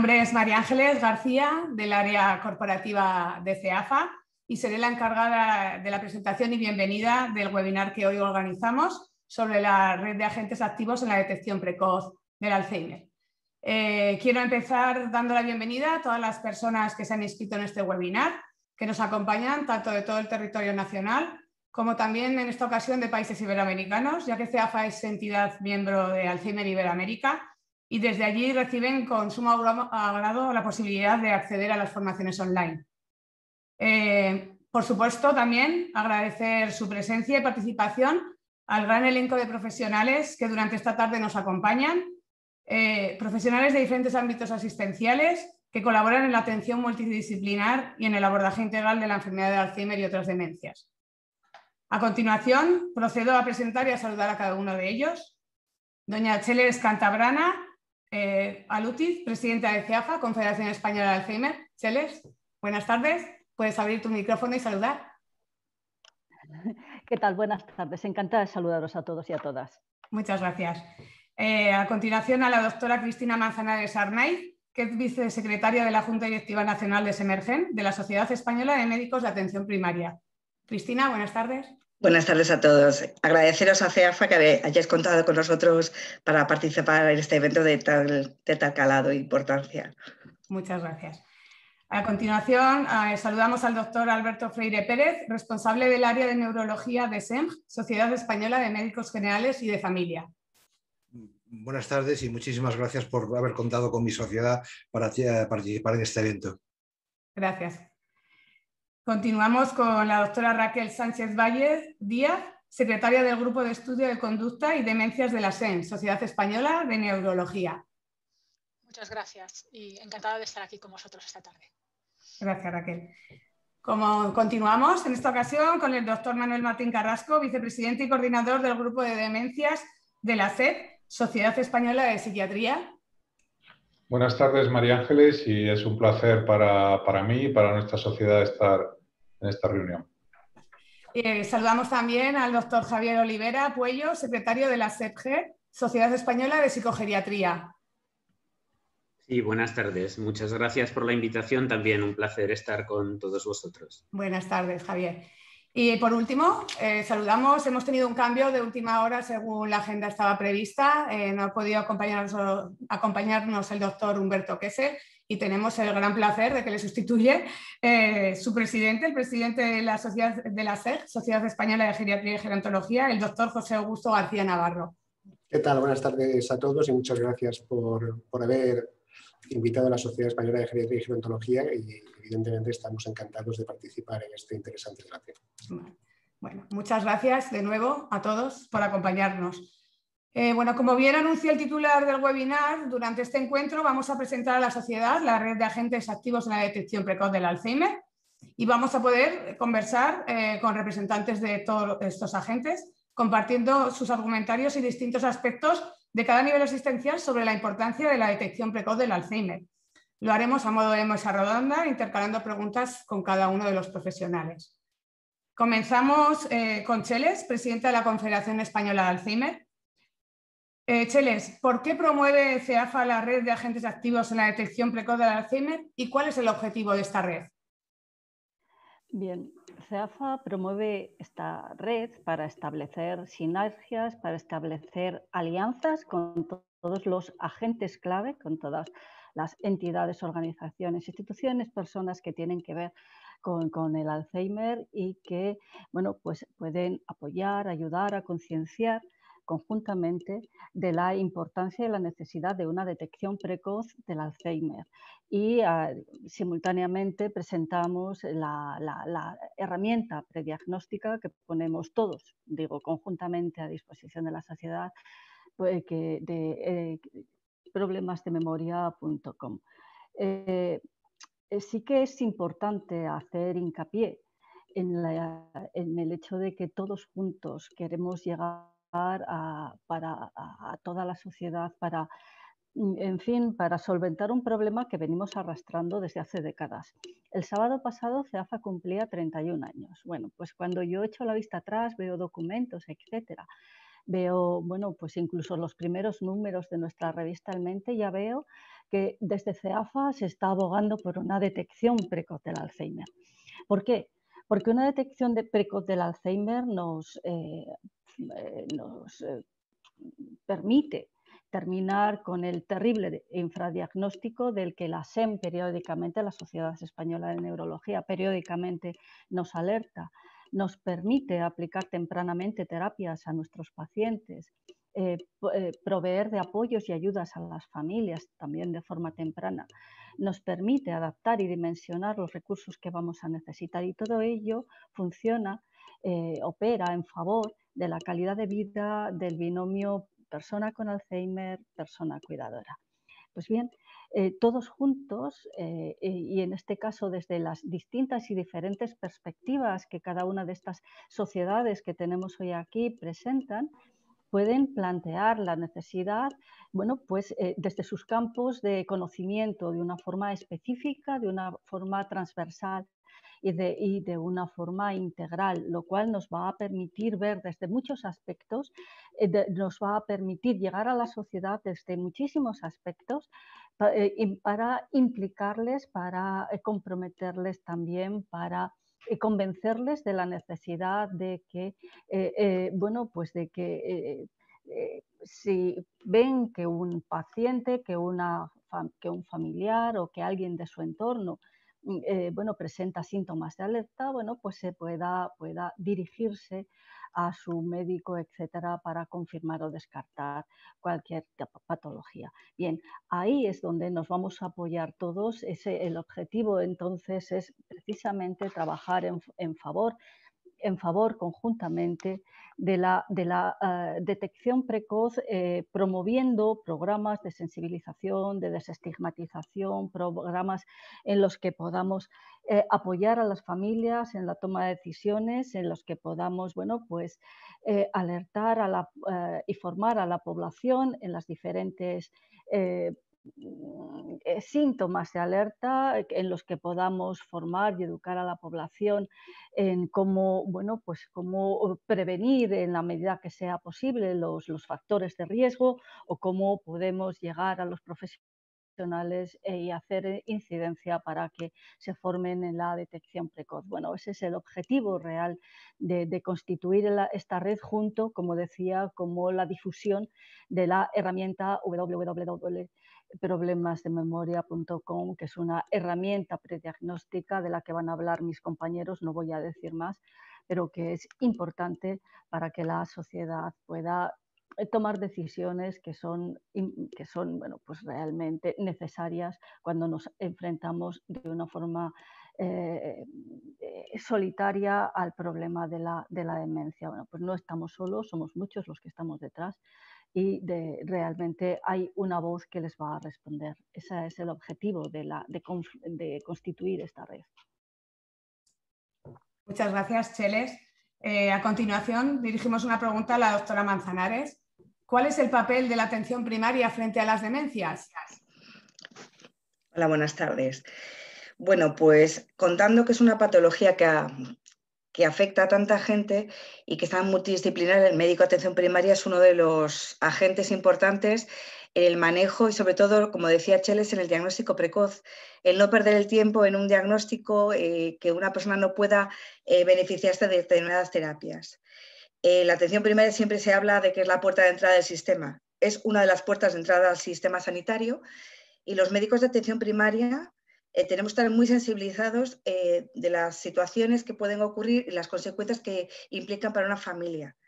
nombre es María Ángeles García, del área corporativa de CEAFA, y seré la encargada de la presentación y bienvenida del webinar que hoy organizamos sobre la red de agentes activos en la detección precoz del Alzheimer. Quiero empezar dando la bienvenida a todas las personas que se han inscrito en este webinar, que nos acompañan tanto de todo el territorio nacional como también en esta ocasión de países iberoamericanos, ya que CEAFA es entidad miembro de Alzheimer Iberoamérica y desde allí reciben con sumo agrado la posibilidad de acceder a las formaciones online. Por supuesto, también agradecer su presencia y participación al gran elenco de profesionales que durante esta tarde nos acompañan, profesionales de diferentes ámbitos asistenciales que colaboran en la atención multidisciplinar y en el abordaje integral de la enfermedad de Alzheimer y otras demencias. A continuación, procedo a presentar y a saludar a cada uno de ellos. Doña Cheles Cantabrana Alutiz, presidenta de CEAFA, Confederación Española de Alzheimer. Cheles, buenas tardes. Puedes abrir tu micrófono y saludar. ¿Qué tal? Buenas tardes. Encantada de saludaros a todos y a todas. Muchas gracias. A continuación, a la doctora Cristina Manzanares Arnaiz, que es vicesecretaria de la Junta Directiva Nacional de Semergen, de la Sociedad Española de Médicos de Atención Primaria. Cristina, buenas tardes. Buenas tardes a todos. Agradeceros a CEAFA que hayáis contado con nosotros para participar en este evento de tal calado e importancia. Muchas gracias. A continuación, saludamos al doctor Alberto Freire Pérez, responsable del área de neurología de SEMG, Sociedad Española de Médicos Generales y de Familia. Buenas tardes y muchísimas gracias por haber contado con mi sociedad para participar en este evento. Gracias. Continuamos con la doctora Raquel Sánchez Valle Díaz, secretaria del Grupo de Estudio de Conducta y Demencias de la SEN, Sociedad Española de Neurología. Muchas gracias y encantada de estar aquí con vosotros esta tarde. Gracias, Raquel. Como continuamos en esta ocasión con el doctor Manuel Martín Carrasco, vicepresidente y coordinador del Grupo de Demencias de la SED, Sociedad Española de Psiquiatría. Buenas tardes, María Ángeles, y es un placer para mí y para nuestra sociedad estar en esta reunión. Saludamos también al doctor Javier Olivera Puello, secretario de la SEPG, Sociedad Española de Psicogeriatría. Sí, buenas tardes. Muchas gracias por la invitación. También un placer estar con todos vosotros. Buenas tardes, Javier. Y por último, saludamos, hemos tenido un cambio de última hora según la agenda estaba prevista. No ha podido acompañarnos el doctor Humberto Kessel y tenemos el gran placer de que le sustituye su presidente, el presidente de la Sociedad de la SEG, Sociedad Española de Geriatría y Gerontología, el doctor José Augusto García Navarro. ¿Qué tal? Buenas tardes a todos y muchas gracias por haber invitado a la Sociedad Española de Geriatría y Gerontología y evidentemente estamos encantados de participar en este interesante debate. Bueno, muchas gracias de nuevo a todos por acompañarnos. Bueno, como bien anuncia el titular del webinar, durante este encuentro vamos a presentar a la sociedad la red de agentes activos en la detección precoz del Alzheimer y vamos a poder conversar con representantes de todos estos agentes, compartiendo sus argumentarios y distintos aspectos de cada nivel asistencial sobre la importancia de la detección precoz del Alzheimer. Lo haremos a modo de mesa redonda, intercalando preguntas con cada uno de los profesionales. Comenzamos con Cheles, presidenta de la Confederación Española de Alzheimer. Cheles, ¿por qué promueve CEAFA la red de agentes activos en la detección precoz del Alzheimer y cuál es el objetivo de esta red? Bien, CEAFA promueve esta red para establecer sinergias, para establecer alianzas con todos los agentes clave, con todas las entidades, organizaciones, instituciones, personas que tienen que ver con el Alzheimer y que bueno, pues pueden apoyar, ayudar a concienciar conjuntamente de la importancia y la necesidad de una detección precoz del Alzheimer. Y simultáneamente presentamos la herramienta prediagnóstica que ponemos todos, digo, conjuntamente a disposición de la sociedad, pues, de problemasdememoria.com. Sí que es importante hacer hincapié en el hecho de que todos juntos queremos llegar a toda la sociedad para, en fin, para solventar un problema que venimos arrastrando desde hace décadas. El sábado pasado CEAFA cumplía 31 años. Bueno, pues cuando yo echo la vista atrás, veo documentos, etcétera, Veo, bueno, pues incluso los primeros números de nuestra revista El Mente, ya veo que desde CEAFA se está abogando por una detección precoz del Alzheimer. ¿Por qué? Porque una detección precoz del Alzheimer nos permite terminar con el terrible infradiagnóstico del que la SEM periódicamente, la Sociedad Española de Neurología, periódicamente nos alerta. Nos permite aplicar tempranamente terapias a nuestros pacientes, proveer de apoyos y ayudas a las familias también de forma temprana. Nos permite adaptar y dimensionar los recursos que vamos a necesitar, y todo ello funciona, opera en favor de la calidad de vida del binomio persona con Alzheimer, persona cuidadora. Pues bien, todos juntos, y en este caso desde las distintas y diferentes perspectivas que cada una de estas sociedades que tenemos hoy aquí presentan, pueden plantear la necesidad, bueno, pues desde sus campos de conocimiento, de una forma específica, de una forma transversal y de una forma integral, lo cual nos va a permitir ver desde muchos aspectos, nos va a permitir llegar a la sociedad desde muchísimos aspectos para implicarles, para comprometerles también, para convencerles de la necesidad de que, bueno, pues de que si ven que un paciente, que un familiar o que alguien de su entorno bueno, presenta síntomas de alerta, bueno, pues se pueda dirigirse a su médico, etcétera, para confirmar o descartar cualquier patología. Bien, ahí es donde nos vamos a apoyar todos. El objetivo entonces es precisamente trabajar en favor conjuntamente de la detección precoz, promoviendo programas de sensibilización, de desestigmatización, programas en los que podamos apoyar a las familias en la toma de decisiones, en los que podamos, bueno, pues, alertar y formar a la población en las diferentes síntomas de alerta, en los que podamos formar y educar a la población en cómo, bueno, pues cómo prevenir en la medida que sea posible los factores de riesgo, o cómo podemos llegar a los profesionales y hacer incidencia para que se formen en la detección precoz. Bueno, ese es el objetivo real de constituir esta red, junto, como decía, como la difusión de la herramienta www.problemasdememoria.com, que es una herramienta prediagnóstica de la que van a hablar mis compañeros, no voy a decir más, pero que es importante para que la sociedad pueda tomar decisiones que son bueno, pues realmente necesarias cuando nos enfrentamos de una forma solitaria al problema de la demencia. Bueno, pues no estamos solos, somos muchos los que estamos detrás, y realmente hay una voz que les va a responder. Ese es el objetivo de constituir esta red. Muchas gracias, Cheles. A continuación, dirigimos una pregunta a la doctora Manzanares. ¿Cuál es el papel de la atención primaria frente a las demencias? Hola, buenas tardes. Bueno, pues contando que es una patología que afecta a tanta gente y que está multidisciplinar, el médico de atención primaria es uno de los agentes importantes en el manejo y, sobre todo, como decía Cheles, en el diagnóstico precoz. El no perder el tiempo en un diagnóstico, que una persona no pueda beneficiarse de determinadas terapias. La atención primaria siempre se habla de que es la puerta de entrada del sistema. Es una de las puertas de entrada al sistema sanitario, y los médicos de atención primaria tenemos que estar muy sensibilizados de las situaciones que pueden ocurrir y las consecuencias que implican para una familia.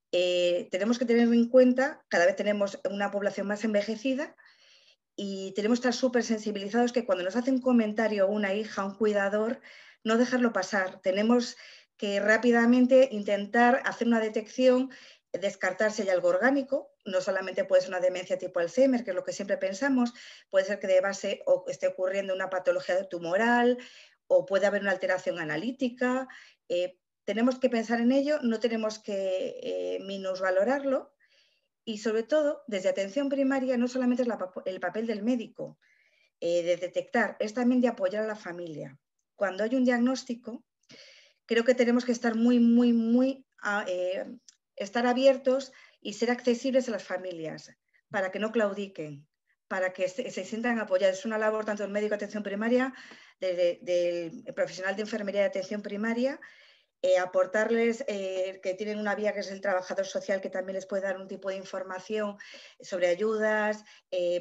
Tenemos que tener en cuenta, cada vez tenemos una población más envejecida, y tenemos que estar súper sensibilizados que cuando nos hace un comentario una hija, un cuidador, no dejarlo pasar. Tenemos que rápidamente intentar hacer una detección, descartar si hay algo orgánico. No solamente puede ser una demencia tipo Alzheimer, que es lo que siempre pensamos, puede ser que de base o esté ocurriendo una patología tumoral, o puede haber una alteración analítica. Tenemos que pensar en ello, no tenemos que minusvalorarlo, y sobre todo, desde atención primaria, no solamente es el papel del médico de detectar, es también de apoyar a la familia. Cuando hay un diagnóstico, creo que tenemos que estar estar abiertos y ser accesibles a las familias para que no claudiquen, para que se sientan apoyados. Es una labor tanto del médico de atención primaria, del profesional de enfermería de atención primaria, aportarles que tienen una vía que es el trabajador social, que también les puede dar un tipo de información sobre ayudas,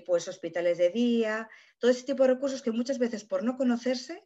pues hospitales de día, todo ese tipo de recursos que muchas veces por no conocerse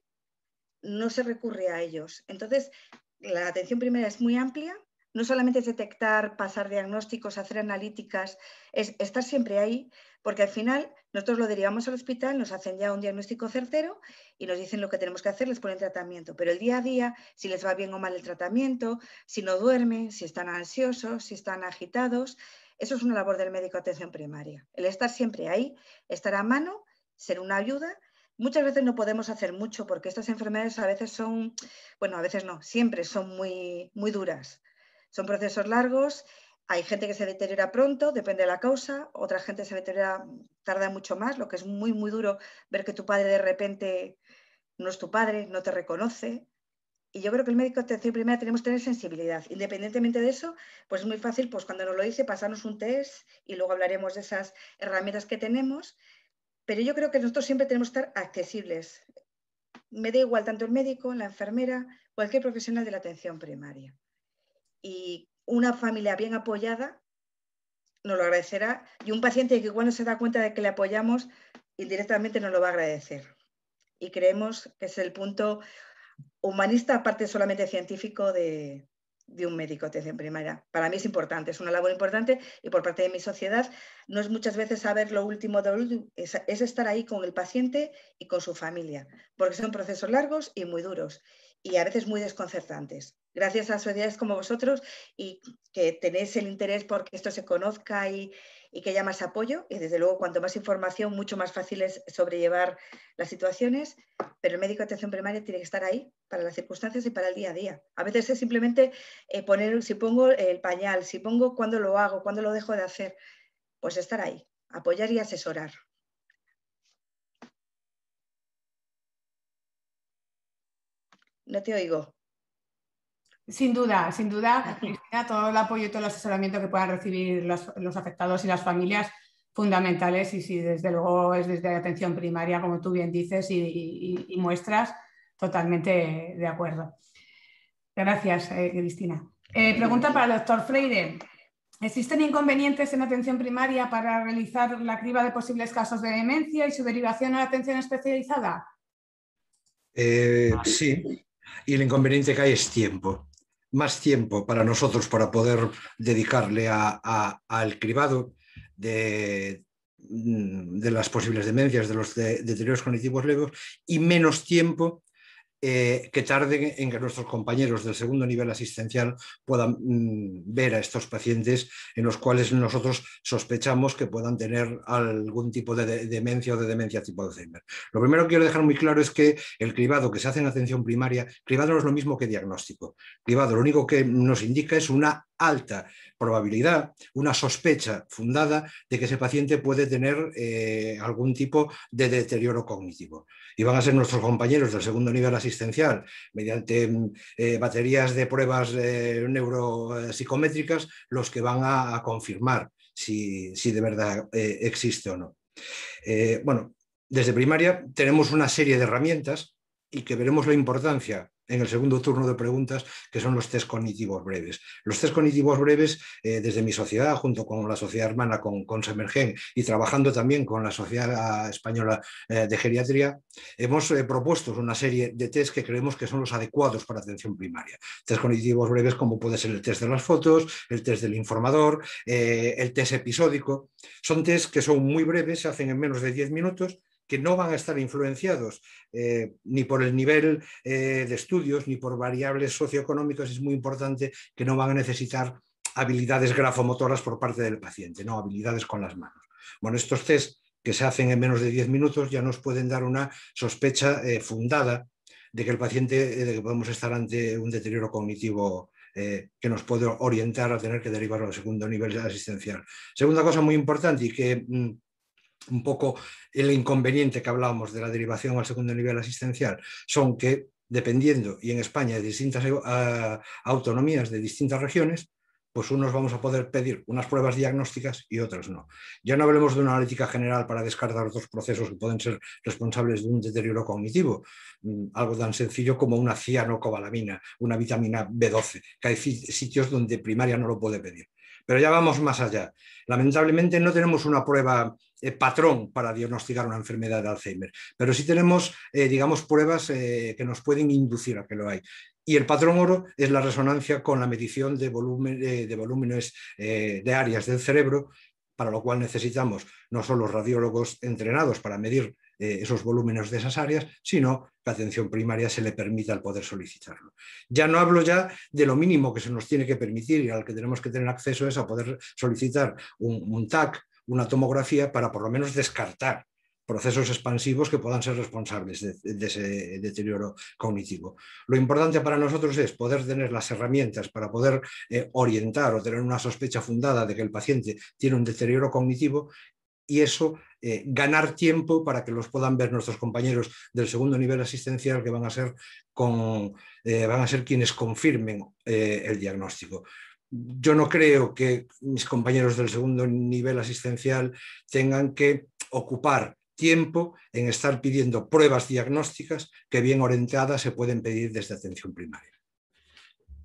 no se recurre a ellos. Entonces, la atención primaria es muy amplia, no solamente es detectar, pasar diagnósticos, hacer analíticas, es estar siempre ahí, porque al final nosotros lo derivamos al hospital, nos hacen ya un diagnóstico certero y nos dicen lo que tenemos que hacer, les ponen tratamiento. Pero el día a día, si les va bien o mal el tratamiento, si no duermen, si están ansiosos, si están agitados, eso es una labor del médico de atención primaria. El estar siempre ahí, estar a mano, ser una ayuda. Muchas veces no podemos hacer mucho porque estas enfermedades a veces son, bueno, a veces no, siempre son muy, muy duras. Son procesos largos, hay gente que se deteriora pronto, depende de la causa, otra gente se deteriora, tarda mucho más, lo que es muy, muy duro ver que tu padre de repente no es tu padre, no te reconoce. Y yo creo que el médico de atención primaria tenemos que tener sensibilidad. Independientemente de eso, pues es muy fácil, pues cuando nos lo dice, pasarnos un test y luego hablaremos de esas herramientas que tenemos. Pero yo creo que nosotros siempre tenemos que estar accesibles. Me da igual tanto el médico, la enfermera, cualquier profesional de la atención primaria. Y una familia bien apoyada nos lo agradecerá, y un paciente que igual no se da cuenta de que le apoyamos, indirectamente nos lo va a agradecer. Y creemos que es el punto humanista, aparte solamente científico, de un médico de atención primaria. Para mí es importante, es una labor importante, y por parte de mi sociedad no es muchas veces saber lo último de lo último, es estar ahí con el paciente y con su familia, porque son procesos largos y muy duros y a veces muy desconcertantes. Gracias a sociedades como vosotros, y que tenéis el interés porque esto se conozca y que haya más apoyo, y desde luego cuanto más información, mucho más fácil es sobrellevar las situaciones, pero el médico de atención primaria tiene que estar ahí para las circunstancias y para el día a día. A veces es simplemente poner, si pongo el pañal, si pongo cuándo lo hago, cuándo lo dejo de hacer, pues estar ahí, apoyar y asesorar. No te oigo. Sin duda, Cristina, todo el apoyo y todo el asesoramiento que puedan recibir los afectados y las familias, fundamentales, y sí, desde luego es desde la atención primaria, como tú bien dices y muestras, totalmente de acuerdo. Gracias, Cristina. Pregunta para el doctor Freire. ¿Existen inconvenientes en atención primaria para realizar la criba de posibles casos de demencia y su derivación a la atención especializada? Sí, y el inconveniente que hay es tiempo. Más tiempo para nosotros para poder dedicarle al cribado de las posibles demencias, de los deterioros cognitivos leves, y menos tiempo que tarden en que nuestros compañeros del segundo nivel asistencial puedan ver a estos pacientes en los cuales nosotros sospechamos que puedan tener algún tipo de demencia o de demencia tipo Alzheimer. Lo primero que quiero dejar muy claro es que el cribado que se hace en atención primaria, cribado no es lo mismo que diagnóstico. Cribado lo único que nos indica es una alta probabilidad, una sospecha fundada de que ese paciente puede tener algún tipo de deterioro cognitivo. Y van a ser nuestros compañeros del segundo nivel asistencial, mediante baterías de pruebas neuropsicométricas, los que van a confirmar si de verdad existe o no. Bueno, desde primaria tenemos una serie de herramientas, y que veremos la importancia en el segundo turno de preguntas, que son los test cognitivos breves. Los test cognitivos breves, desde mi sociedad, junto con la sociedad hermana, con Semergen, y trabajando también con la Sociedad Española de Geriatría, hemos propuesto una serie de test que creemos que son los adecuados para atención primaria. Test cognitivos breves como puede ser el test de las fotos, el test del informador, el test episódico. Son test que son muy breves, se hacen en menos de 10 minutos, que no van a estar influenciados ni por el nivel de estudios ni por variables socioeconómicas. Es muy importante que no van a necesitar habilidades grafomotoras por parte del paciente, no habilidades con las manos. Bueno, estos test que se hacen en menos de 10 minutos ya nos pueden dar una sospecha fundada de que el paciente, de que podemos estar ante un deterioro cognitivo que nos puede orientar a tener que derivarlo al segundo nivel asistencial. Segunda cosa muy importante, y que un poco el inconveniente que hablábamos de la derivación al segundo nivel asistencial, son que, dependiendo, y en España de distintas autonomías de distintas regiones, pues unos vamos a poder pedir unas pruebas diagnósticas y otros no. Ya no hablemos de una analítica general para descartar otros procesos que pueden ser responsables de un deterioro cognitivo, algo tan sencillo como una cianocobalamina, una vitamina B12, que hay sitios donde primaria no lo puede pedir. Pero ya vamos más allá. Lamentablemente no tenemos una prueba patrón para diagnosticar una enfermedad de Alzheimer, pero sí tenemos, digamos, pruebas que nos pueden inducir a que lo hay. Y el patrón oro es la resonancia con la medición de volúmenes de áreas del cerebro, para lo cual necesitamos no solo radiólogos entrenados para medir esos volúmenes de esas áreas, sino que a atención primaria se le permita el poder solicitarlo. Ya no hablo ya de lo mínimo que se nos tiene que permitir y al que tenemos que tener acceso es a poder solicitar un TAC, una tomografía, para por lo menos descartar procesos expansivos que puedan ser responsables de ese deterioro cognitivo. Lo importante para nosotros es poder tener las herramientas para poder orientar o tener una sospecha fundada de que el paciente tiene un deterioro cognitivo y eso ganar tiempo para que los puedan ver nuestros compañeros del segundo nivel asistencial, que van a ser quienes confirmen el diagnóstico. Yo no creo que mis compañeros del segundo nivel asistencial tengan que ocupar tiempo en estar pidiendo pruebas diagnósticas que bien orientadas se pueden pedir desde atención primaria.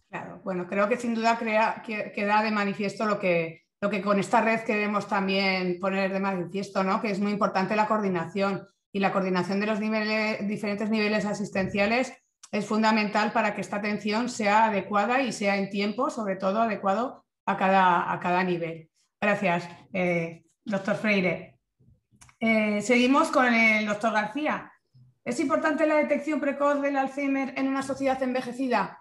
Claro, bueno, creo que sin duda queda de manifiesto lo que con esta red queremos también poner de manifiesto, ¿no? Que es muy importante la coordinación, y la coordinación de los diferentes niveles asistenciales es fundamental para que esta atención sea adecuada y sea en tiempo, sobre todo adecuado a cada nivel. Gracias, doctor Freire. Seguimos con el doctor García. ¿Es importante la detección precoz del Alzheimer en una sociedad envejecida?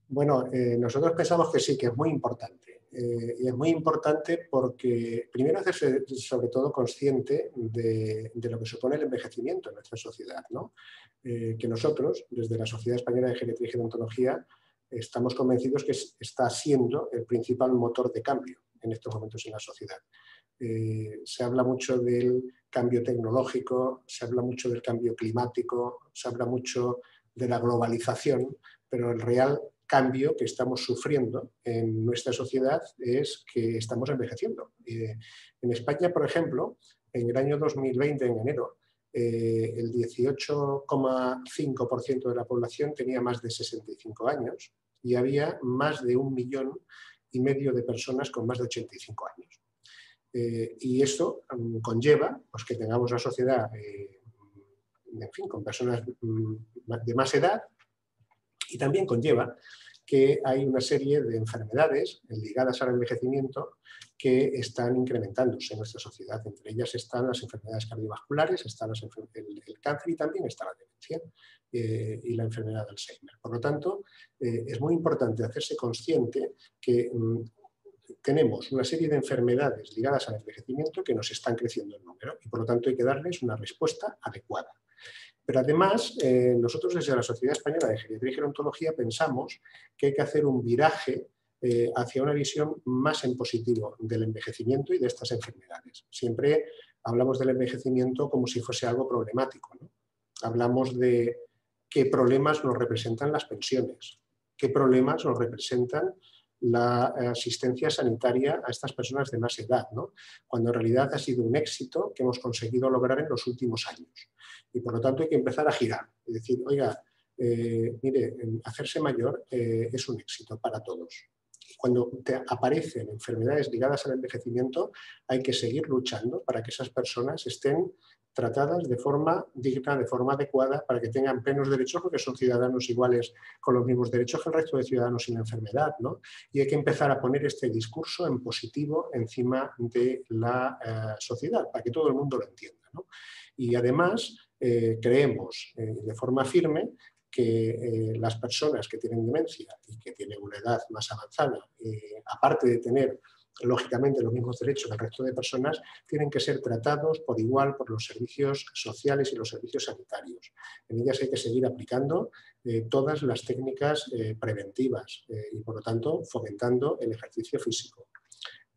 Bueno, nosotros pensamos que sí, que es muy importante. Y es muy importante porque primero hacerse sobre todo consciente de lo que supone el envejecimiento en nuestra sociedad, ¿no? Que nosotros, desde la Sociedad Española de Geriatría y Gerontología, estamos convencidos que está siendo el principal motor de cambio en estos momentos en la sociedad. Se habla mucho del cambio tecnológico, se habla mucho del cambio climático, se habla mucho de la globalización, pero el real cambio que estamos sufriendo en nuestra sociedad es que estamos envejeciendo. En España, por ejemplo, en el año 2020, en enero, el 18,5% de la población tenía más de 65 años y había más de 1,5 millones de personas con más de 85 años. Y esto conlleva pues, que tengamos una sociedad en fin, con personas de más edad, y también conlleva que hay una serie de enfermedades ligadas al envejecimiento que están incrementándose en nuestra sociedad. Entre ellas están las enfermedades cardiovasculares, está el cáncer y también está la demencia y la enfermedad de Alzheimer. Por lo tanto, es muy importante hacerse consciente que tenemos una serie de enfermedades ligadas al envejecimiento que nos están creciendo en número y por lo tanto hay que darles una respuesta adecuada. Pero además, nosotros desde la Sociedad Española de Geriatría y Gerontología pensamos que hay que hacer un viraje hacia una visión más en positivo del envejecimiento y de estas enfermedades. Siempre hablamos del envejecimiento como si fuese algo problemático, ¿no? Hablamos de qué problemas nos representan las pensiones, qué problemas nos representan la asistencia sanitaria a estas personas de más edad, ¿no? Cuando en realidad ha sido un éxito que hemos conseguido lograr en los últimos años. Y por lo tanto hay que empezar a girar y decir, oiga, mire, hacerse mayor es un éxito para todos. Y cuando aparecen enfermedades ligadas al envejecimiento, hay que seguir luchando para que esas personas estén tratadas de forma digna, de forma adecuada, para que tengan plenos derechos, porque son ciudadanos iguales con los mismos derechos que el resto de ciudadanos sin enfermedad, ¿no? Y hay que empezar a poner este discurso en positivo encima de la sociedad, para que todo el mundo lo entienda, ¿no? Y además creemos de forma firme que las personas que tienen demencia y que tienen una edad más avanzada, aparte de tener lógicamente los mismos derechos que el resto de personas, tienen que ser tratados por igual por los servicios sociales y los servicios sanitarios. En ellas hay que seguir aplicando todas las técnicas preventivas y por lo tanto fomentando el ejercicio físico.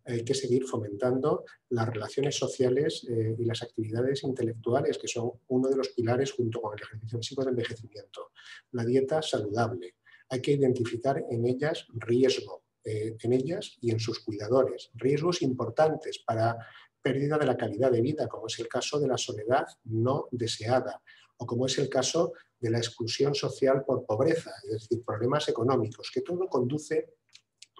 Hay que seguir fomentando las relaciones sociales y las actividades intelectuales, que son uno de los pilares junto con el ejercicio físico de envejecimiento. La dieta saludable. Hay que identificar en ellas riesgo en ellas y en sus cuidadores. Riesgos importantes para pérdida de la calidad de vida, como es el caso de la soledad no deseada o como es el caso de la exclusión social por pobreza, es decir, problemas económicos, que todo conduce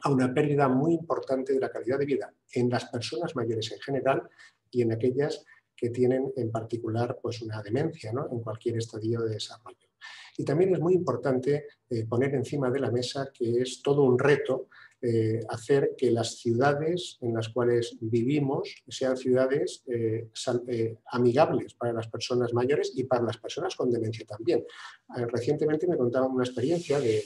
a una pérdida muy importante de la calidad de vida en las personas mayores en general y en aquellas que tienen en particular pues, una demencia, ¿no?, en cualquier estadio de desarrollo. Y también es muy importante poner encima de la mesa que es todo un reto hacer que las ciudades en las cuales vivimos sean ciudades amigables para las personas mayores y para las personas con demencia también. Recientemente me contaban una experiencia de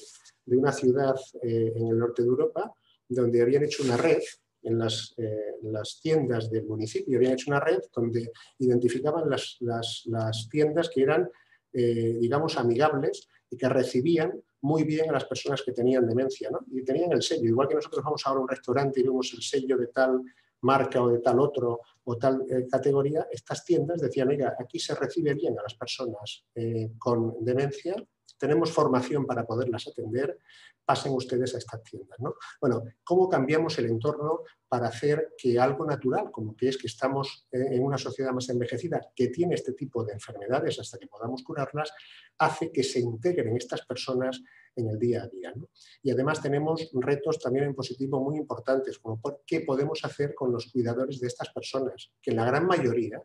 una ciudad en el norte de Europa donde habían hecho una red en las tiendas del municipio, habían hecho una red donde identificaban las tiendas que eran, digamos, amigables y que recibían muy bien a las personas que tenían demencia, ¿no? Y tenían el sello, igual que nosotros vamos ahora a un restaurante y vemos el sello de tal marca o de tal otro o tal categoría, estas tiendas decían, oiga, aquí se recibe bien a las personas con demencia, tenemos formación para poderlas atender, pasen ustedes a estas tiendas, ¿no? Bueno, ¿cómo cambiamos el entorno para hacer que algo natural, como que es que estamos en una sociedad más envejecida que tiene este tipo de enfermedades hasta que podamos curarlas, hace que se integren estas personas en el día a día, ¿no? Y además tenemos retos también en positivo muy importantes, como qué podemos hacer con los cuidadores de estas personas, que en la gran mayoría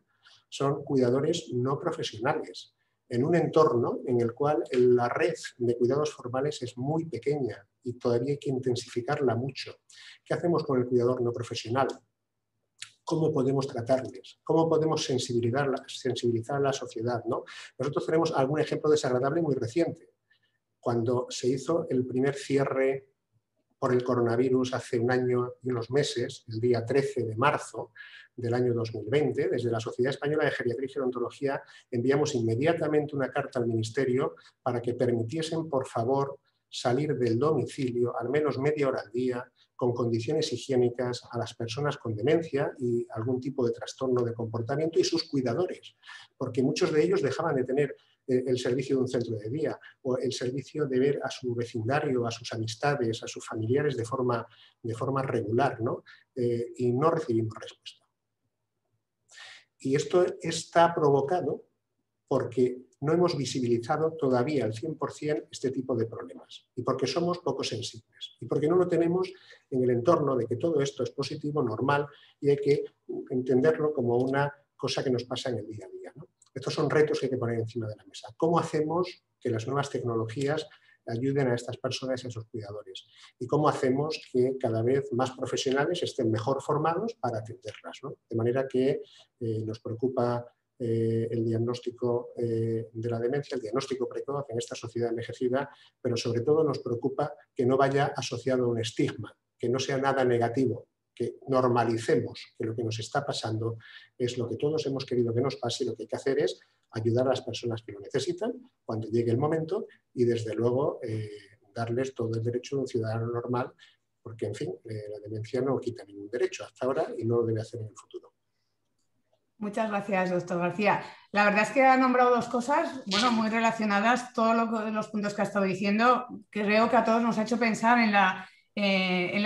son cuidadores no profesionales, en un entorno en el cual la red de cuidados formales es muy pequeña y todavía hay que intensificarla mucho. ¿Qué hacemos con el cuidador no profesional? ¿Cómo podemos tratarles? ¿Cómo podemos sensibilizar a la sociedad, ¿no? Nosotros tenemos algún ejemplo desagradable muy reciente. Cuando se hizo el primer cierre por el coronavirus hace un año y unos meses, el día 13 de marzo del año 2020, desde la Sociedad Española de Geriatría y Gerontología enviamos inmediatamente una carta al Ministerio para que permitiesen, por favor, salir del domicilio al menos media hora al día con condiciones higiénicas a las personas con demencia y algún tipo de trastorno de comportamiento y sus cuidadores, porque muchos de ellos dejaban de tener el servicio de un centro de día o el servicio de ver a su vecindario, a sus amistades, a sus familiares de forma regular, ¿no? Y no recibimos respuesta. Y esto está provocado porque no hemos visibilizado todavía al 100% este tipo de problemas y porque somos poco sensibles y porque no lo tenemos en el entorno de que todo esto es positivo, normal y hay que entenderlo como una cosa que nos pasa en el día a día, ¿no? Estos son retos que hay que poner encima de la mesa. ¿Cómo hacemos que las nuevas tecnologías ayuden a estas personas y a sus cuidadores? ¿Y cómo hacemos que cada vez más profesionales estén mejor formados para atenderlas, ¿no? De manera que nos preocupa el diagnóstico de la demencia, el diagnóstico precoz en esta sociedad envejecida, pero sobre todo nos preocupa que no vaya asociado a un estigma, que no sea nada negativo, que normalicemos que lo que nos está pasando es lo que todos hemos querido que nos pase y lo que hay que hacer es ayudar a las personas que lo necesitan cuando llegue el momento y desde luego darles todo el derecho de un ciudadano normal porque, en fin, la demencia no quita ningún derecho hasta ahora y no lo debe hacer en el futuro. Muchas gracias, doctor García. La verdad es que ha nombrado dos cosas, bueno, muy relacionadas, todos los puntos que ha estado diciendo, que creo que a todos nos ha hecho pensar en la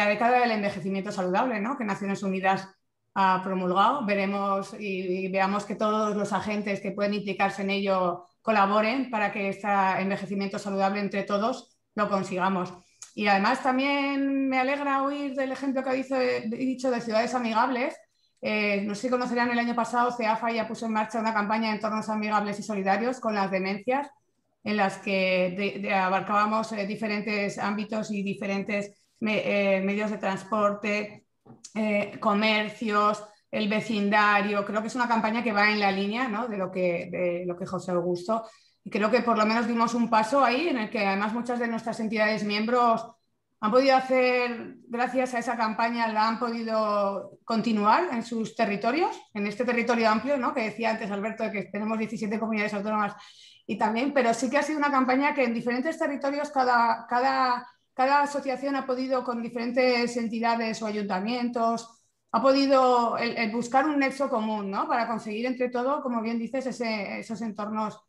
década del envejecimiento saludable, ¿no?, que Naciones Unidas ha promulgado. Veremos y veamos que todos los agentes que pueden implicarse en ello colaboren para que este envejecimiento saludable entre todos lo consigamos. Y además también me alegra oír del ejemplo que he dicho de ciudades amigables. No sé si conocerán, el año pasado CEAFA ya puso en marcha una campaña de entornos amigables y solidarios con las demencias, en las que abarcábamos diferentes ámbitos y diferentes medios de transporte, comercios, el vecindario. Creo que es una campaña que va en la línea, ¿no?, de lo que José Augusto. Y creo que por lo menos dimos un paso ahí en el que además muchas de nuestras entidades miembros han podido hacer, gracias a esa campaña, la han podido continuar en sus territorios, en este territorio amplio, ¿no?, que decía antes Alberto, de que tenemos 17 comunidades autónomas y también, pero sí que ha sido una campaña que en diferentes territorios cada asociación ha podido, con diferentes entidades o ayuntamientos, ha podido el buscar un nexo común, ¿no?, para conseguir entre todo, como bien dices, esos entornos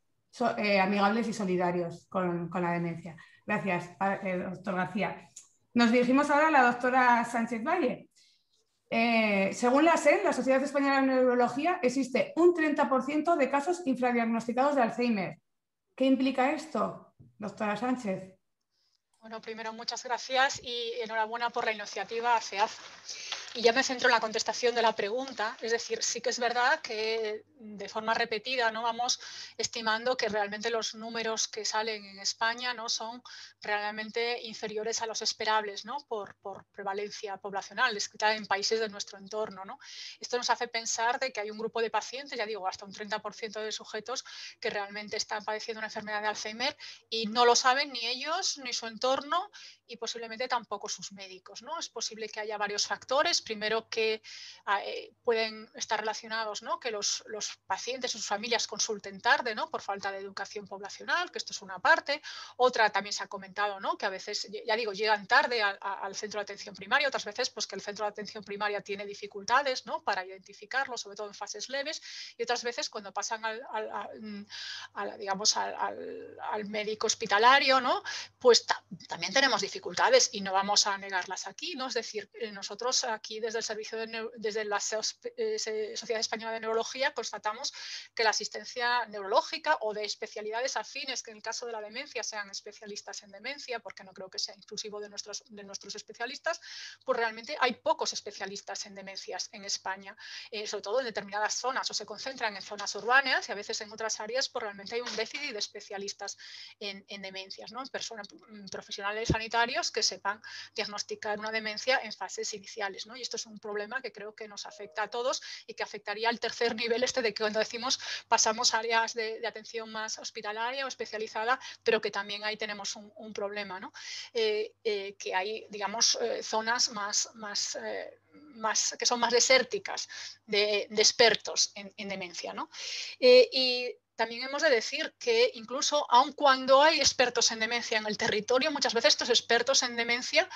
amigables y solidarios con la demencia. Gracias, doctor García. Nos dirigimos ahora a la doctora Sánchez Valle. Según la SEN, la Sociedad Española de Neurología, existe un 30% de casos infradiagnosticados de Alzheimer. ¿Qué implica esto, doctora Sánchez? Bueno, primero muchas gracias y enhorabuena por la iniciativa CEAFA. Y ya me centro en la contestación de la pregunta, es decir, sí que es verdad que de forma repetida no vamos estimando que realmente los números que salen en España no son realmente inferiores a los esperables, ¿no? por prevalencia poblacional descrita en países de nuestro entorno, ¿no? Esto nos hace pensar de que hay un grupo de pacientes, ya digo, hasta un 30% de sujetos que realmente están padeciendo una enfermedad de Alzheimer y no lo saben ni ellos ni su entorno y posiblemente tampoco sus médicos, ¿no? Es posible que haya varios factores. Primero, que pueden estar relacionados, ¿no? Que los pacientes o sus familias consulten tarde, ¿no? Por falta de educación poblacional, que esto es una parte. Otra, también se ha comentado, ¿no? Que a veces, ya digo, llegan tarde al centro de atención primaria, otras veces pues que el centro de atención primaria tiene dificultades, ¿no? Para identificarlo, sobre todo en fases leves, y otras veces cuando pasan digamos, al médico hospitalario, ¿no? Pues también tenemos dificultades y no vamos a negarlas aquí, ¿no? Es decir, nosotros aquí desde el servicio desde la Sociedad Española de Neurología constatamos que la asistencia neurológica o de especialidades afines, que en el caso de la demencia sean especialistas en demencia, porque no creo que sea inclusivo de nuestros especialistas, pues realmente hay pocos especialistas en demencias en España, sobre todo en determinadas zonas, o se concentran en zonas urbanas y a veces en otras áreas pues realmente hay un déficit de especialistas en demencias, ¿no? Profesionales sanitarios que sepan diagnosticar una demencia en fases iniciales, ¿no? Y esto es un problema que creo que nos afecta a todos y que afectaría al tercer nivel de que cuando decimos pasamos a áreas de atención más hospitalaria o especializada, pero que también ahí tenemos un problema, ¿no? Que hay, digamos, zonas que son más desérticas de expertos en demencia, ¿no? Y también hemos de decir que incluso aun cuando hay expertos en demencia en el territorio, muchas veces estos expertos en demencia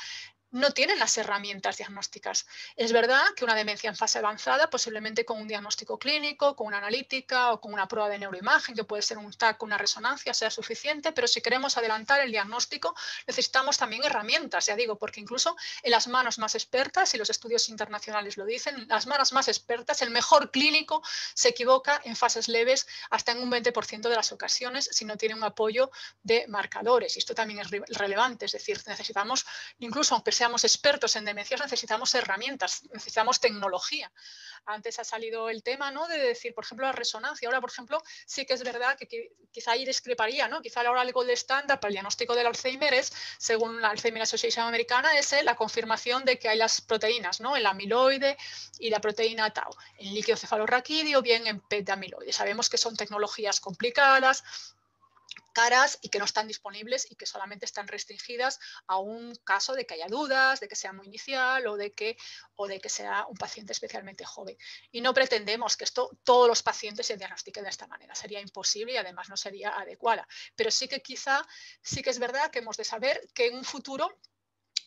no tienen las herramientas diagnósticas. Es verdad que una demencia en fase avanzada, posiblemente con un diagnóstico clínico, con una analítica o con una prueba de neuroimagen, que puede ser un TAC, una resonancia, sea suficiente, pero si queremos adelantar el diagnóstico, necesitamos también herramientas, ya digo, porque incluso en las manos más expertas, y los estudios internacionales lo dicen, las manos más expertas, el mejor clínico se equivoca en fases leves hasta en un 20% de las ocasiones si no tiene un apoyo de marcadores. Y esto también es relevante, es decir, necesitamos, incluso aunque seamos expertos en demencias, necesitamos herramientas, necesitamos tecnología. Antes ha salido el tema, ¿no? De decir, por ejemplo, la resonancia. Ahora, por ejemplo, sí que es verdad que quizá ahí discreparía, ¿no? Quizá ahora el gold estándar para el diagnóstico del Alzheimer es, según la Alzheimer Association americana, es la confirmación de que hay las proteínas, ¿no? El amiloide y la proteína tau, en líquido cefalorraquídeo o bien en PET de amiloide. Sabemos que son tecnologías complicadas, caras y que no están disponibles y que solamente están restringidas a un caso de que haya dudas, de que sea muy inicial o de que sea un paciente especialmente joven. Y no pretendemos que todos los pacientes se diagnostiquen de esta manera. Sería imposible y además no sería adecuada. Pero sí que quizá, sí que es verdad que hemos de saber que en un futuro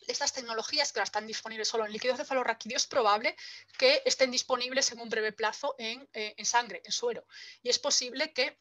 estas tecnologías que ahora están disponibles solo en líquido cefalorraquídeo es probable que estén disponibles en un breve plazo en sangre, en suero. Y es posible que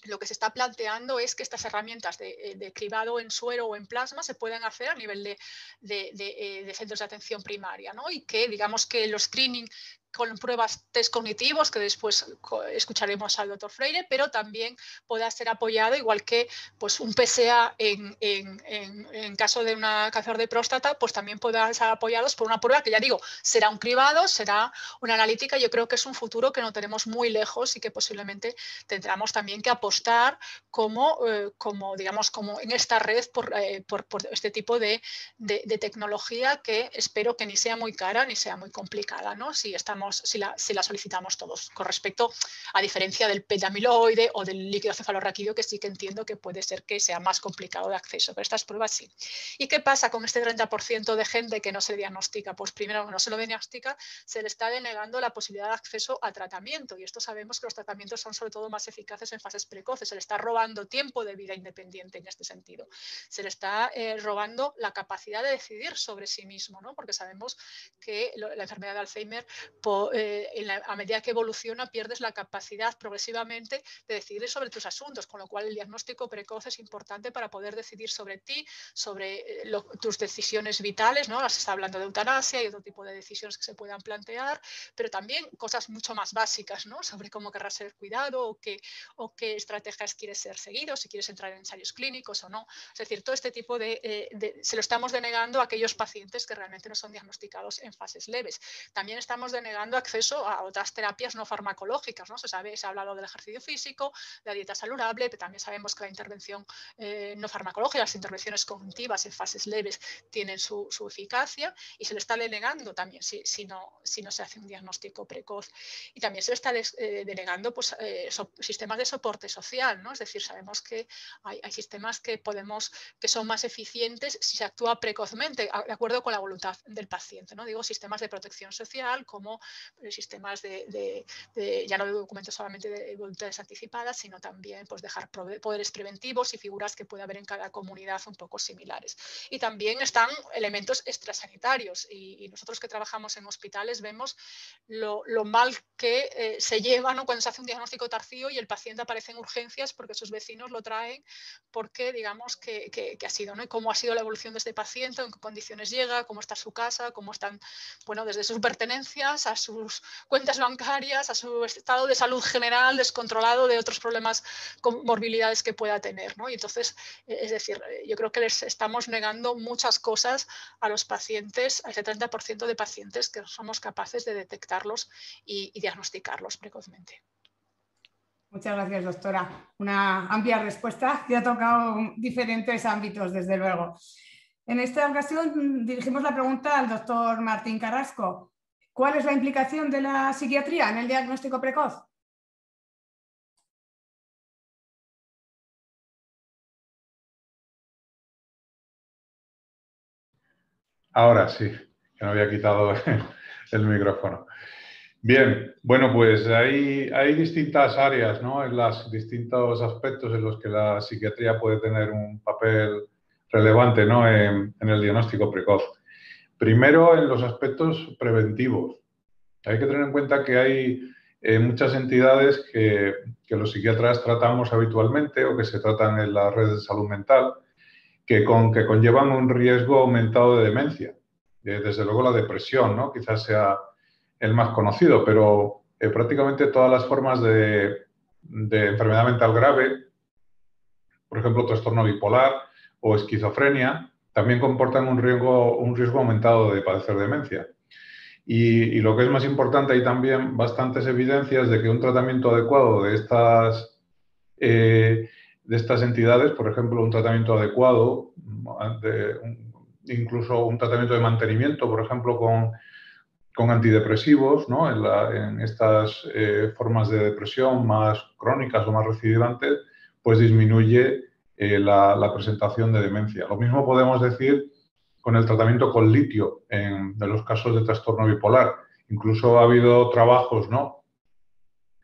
lo que se está planteando es que estas herramientas de cribado en suero o en plasma se pueden hacer a nivel de centros de atención primaria, ¿no? Y que digamos que los screening con pruebas test cognitivos, que después escucharemos al doctor Freire, pero también pueda ser apoyado, igual que pues, un PSA en caso de un cáncer de próstata, pues también puedan ser apoyados por una prueba que, ya digo, será un cribado, será una analítica. Yo creo que es un futuro que no tenemos muy lejos y que posiblemente tendremos también que apostar como en esta red por este tipo de tecnología, que espero que ni sea muy cara ni sea muy complicada, ¿no? Si la solicitamos todos, con respecto a diferencia del PET de amiloide o del líquido cefalorraquídeo, que sí que entiendo que puede ser que sea más complicado de acceso, pero estas pruebas sí. ¿Y qué pasa con este 30% de gente que no se diagnostica? Pues primero, no se lo diagnostica, se le está denegando la posibilidad de acceso a tratamiento, y esto sabemos que los tratamientos son sobre todo más eficaces en fases precoces. Se le está robando tiempo de vida independiente en este sentido, se le está robando la capacidad de decidir sobre sí mismo, ¿no? Porque sabemos que la enfermedad de Alzheimer a medida que evoluciona pierdes la capacidad progresivamente de decidir sobre tus asuntos, con lo cual el diagnóstico precoz es importante para poder decidir sobre ti, sobre tus decisiones vitales, ¿no? Se está hablando de eutanasia y otro tipo de decisiones que se puedan plantear, pero también cosas mucho más básicas, ¿no? Sobre cómo querrás ser cuidado o qué estrategias quieres ser seguido, si quieres entrar en ensayos clínicos o no. Es decir, todo este tipo se lo estamos denegando a aquellos pacientes que realmente no son diagnosticados en fases leves. También estamos denegando acceso a otras terapias no farmacológicas, ¿no? Se ha hablado del ejercicio físico, de la dieta saludable, pero también sabemos que la intervención no farmacológica, las intervenciones cognitivas en fases leves tienen su eficacia, y se le está denegando también si no se hace un diagnóstico precoz. Y también se le está denegando pues, sistemas de soporte social, ¿no? Es decir, sabemos que hay sistemas que son más eficientes si se actúa precozmente, de acuerdo con la voluntad del paciente, ¿no? Digo, sistemas de protección social como sistemas ya no de documentos solamente de voluntades anticipadas, sino también pues, dejar poderes preventivos y figuras que puede haber en cada comunidad un poco similares. Y también están elementos extrasanitarios, y nosotros que trabajamos en hospitales vemos lo mal que se lleva, ¿no? Cuando se hace un diagnóstico tardío y el paciente aparece en urgencias porque sus vecinos lo traen, porque digamos que ha sido, ¿no? Y cómo ha sido la evolución de este paciente, en qué condiciones llega, cómo está su casa, cómo están, bueno, desde sus pertenencias a sus cuentas bancarias, a su estado de salud general descontrolado, de otros problemas, morbilidades que pueda tener, ¿no? Y entonces, es decir, yo creo que les estamos negando muchas cosas a los pacientes, a ese 30% de pacientes que somos capaces de detectarlos y diagnosticarlos precozmente. Muchas gracias, doctora. Una amplia respuesta que ha tocado diferentes ámbitos, desde luego. En esta ocasión dirigimos la pregunta al doctor Martín Carrasco. ¿Cuál es la implicación de la psiquiatría en el diagnóstico precoz? Ahora sí, que me había quitado el micrófono. Bien, bueno, pues hay distintas áreas, ¿no? En los distintos aspectos en los que la psiquiatría puede tener un papel relevante, ¿no? en el diagnóstico precoz. Primero, en los aspectos preventivos. Hay que tener en cuenta que hay muchas entidades que los psiquiatras tratamos habitualmente o que se tratan en las redes de salud mental, que conllevan un riesgo aumentado de demencia. Desde luego la depresión, ¿no? Quizás sea el más conocido, pero prácticamente todas las formas de enfermedad mental grave, por ejemplo, trastorno bipolar o esquizofrenia, también comportan un riesgo aumentado de padecer demencia. Y lo que es más importante, hay también bastantes evidencias de que un tratamiento adecuado de estas entidades, por ejemplo, un tratamiento adecuado, incluso un tratamiento de mantenimiento, por ejemplo, con antidepresivos, ¿no? en estas formas de depresión más crónicas o más recidivantes, pues disminuye la presentación de demencia. Lo mismo podemos decir con el tratamiento con litio en los casos de trastorno bipolar. Incluso ha habido trabajos, ¿no?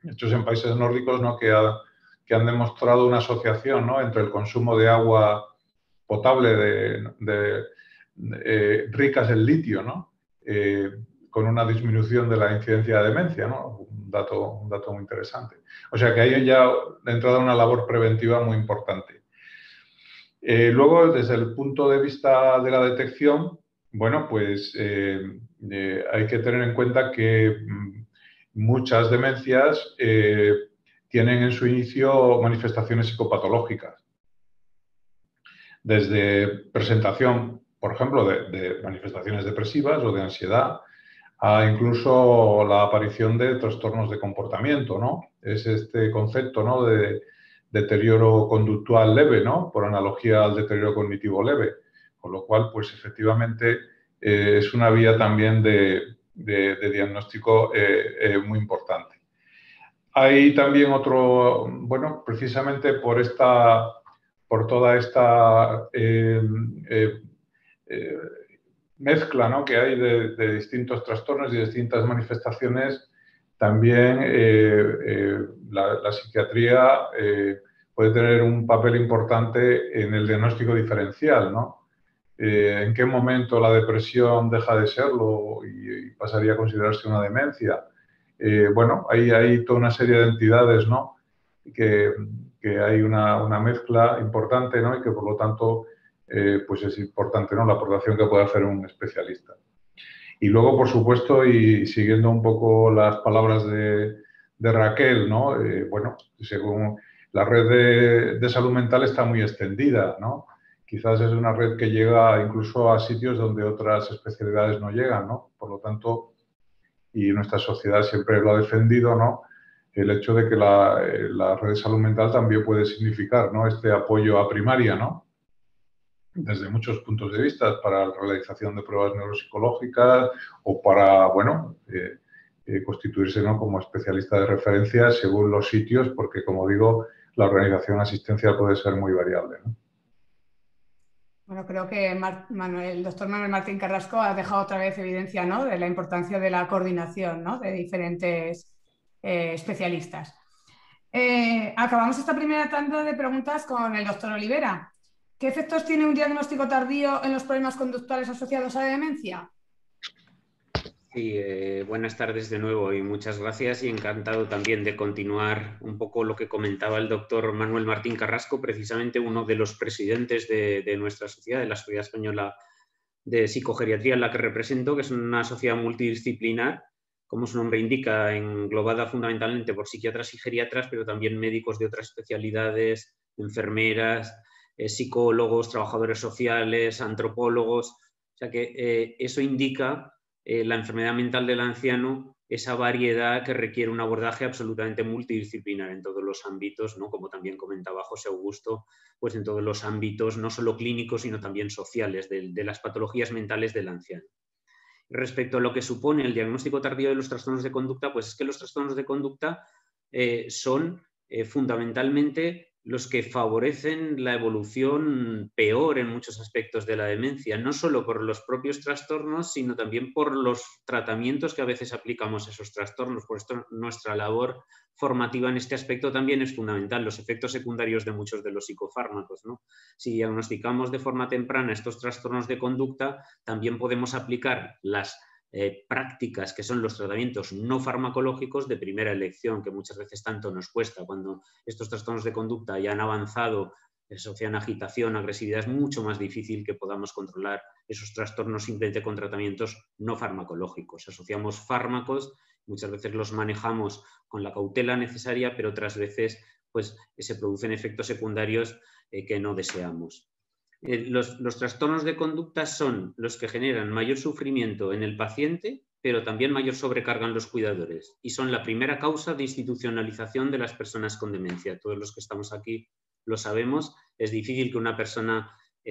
hechos en países nórdicos, ¿no? que han demostrado una asociación, ¿no? entre el consumo de agua potable ricas en litio, ¿no? Con una disminución de la incidencia de demencia, ¿no? Un dato muy interesante. O sea que hay ya de entrada una labor preventiva muy importante. Luego, desde el punto de vista de la detección, bueno, pues hay que tener en cuenta que muchas demencias tienen en su inicio manifestaciones psicopatológicas. Desde presentación, por ejemplo, de manifestaciones depresivas o de ansiedad, a incluso la aparición de trastornos de comportamiento, ¿no? Es este concepto, ¿no? de deterioro conductual leve, ¿no? Por analogía al deterioro cognitivo leve. Con lo cual, pues efectivamente es una vía también de diagnóstico muy importante. Hay también otro, bueno, precisamente por toda esta mezcla, ¿no? que hay de distintos trastornos y distintas manifestaciones, también la psiquiatría puede tener un papel importante en el diagnóstico diferencial, ¿no? en qué momento la depresión deja de serlo y pasaría a considerarse una demencia. Bueno, hay toda una serie de entidades, ¿no? que hay una mezcla importante, ¿no? Y que por lo tanto pues es importante, ¿no? La aportación que puede hacer un especialista. Y luego, por supuesto, y siguiendo un poco las palabras de Raquel, ¿no? Bueno, según la red de salud mental está muy extendida, ¿no? Quizás es una red que llega incluso a sitios donde otras especialidades no llegan, ¿no? Por lo tanto, y nuestra sociedad siempre lo ha defendido, ¿no? El hecho de que la red de salud mental también puede significar, ¿no? Este apoyo a primaria, ¿no? Desde muchos puntos de vista, para la realización de pruebas neuropsicológicas o para, bueno, constituirse, ¿no? Como especialista de referencia según los sitios, porque, como digo, la organización asistencial puede ser muy variable, ¿no? Bueno, creo que el doctor Manuel Martín Carrasco ha dejado otra vez evidencia, ¿no? De la importancia de la coordinación, ¿no? De diferentes especialistas. Acabamos esta primera tanda de preguntas con el doctor Olivera. ¿Qué efectos tiene un diagnóstico tardío en los problemas conductuales asociados a la demencia? Sí, buenas tardes de nuevo y muchas gracias, y encantado también de continuar un poco lo que comentaba el doctor Manuel Martín Carrasco, precisamente uno de los presidentes de nuestra sociedad, de la Sociedad Española de Psicogeriatría, en la que represento, que es una sociedad multidisciplinar, como su nombre indica, englobada fundamentalmente por psiquiatras y geriatras, pero también médicos de otras especialidades, enfermeras, psicólogos, trabajadores sociales, antropólogos. O sea que eso indica la enfermedad mental del anciano, esa variedad que requiere un abordaje absolutamente multidisciplinar en todos los ámbitos, ¿no? Como también comentaba José Augusto, pues en todos los ámbitos, no solo clínicos, sino también sociales, de las patologías mentales del anciano. Respecto a lo que supone el diagnóstico tardío de los trastornos de conducta, pues es que los trastornos de conducta son fundamentalmente los que favorecen la evolución peor en muchos aspectos de la demencia, no solo por los propios trastornos, sino también por los tratamientos que a veces aplicamos a esos trastornos. Por esto nuestra labor formativa en este aspecto también es fundamental, los efectos secundarios de muchos de los psicofármacos, ¿no? Si diagnosticamos de forma temprana estos trastornos de conducta, también podemos aplicar las prácticas que son los tratamientos no farmacológicos de primera elección, que muchas veces tanto nos cuesta. Cuando estos trastornos de conducta ya han avanzado, asocian agitación, agresividad, es mucho más difícil que podamos controlar esos trastornos simplemente con tratamientos no farmacológicos. Asociamos fármacos, muchas veces los manejamos con la cautela necesaria, pero otras veces pues, se producen efectos secundarios que no deseamos. Los trastornos de conducta son los que generan mayor sufrimiento en el paciente, pero también mayor sobrecarga en los cuidadores, y son la primera causa de institucionalización de las personas con demencia. Todos los que estamos aquí lo sabemos. Es difícil que una persona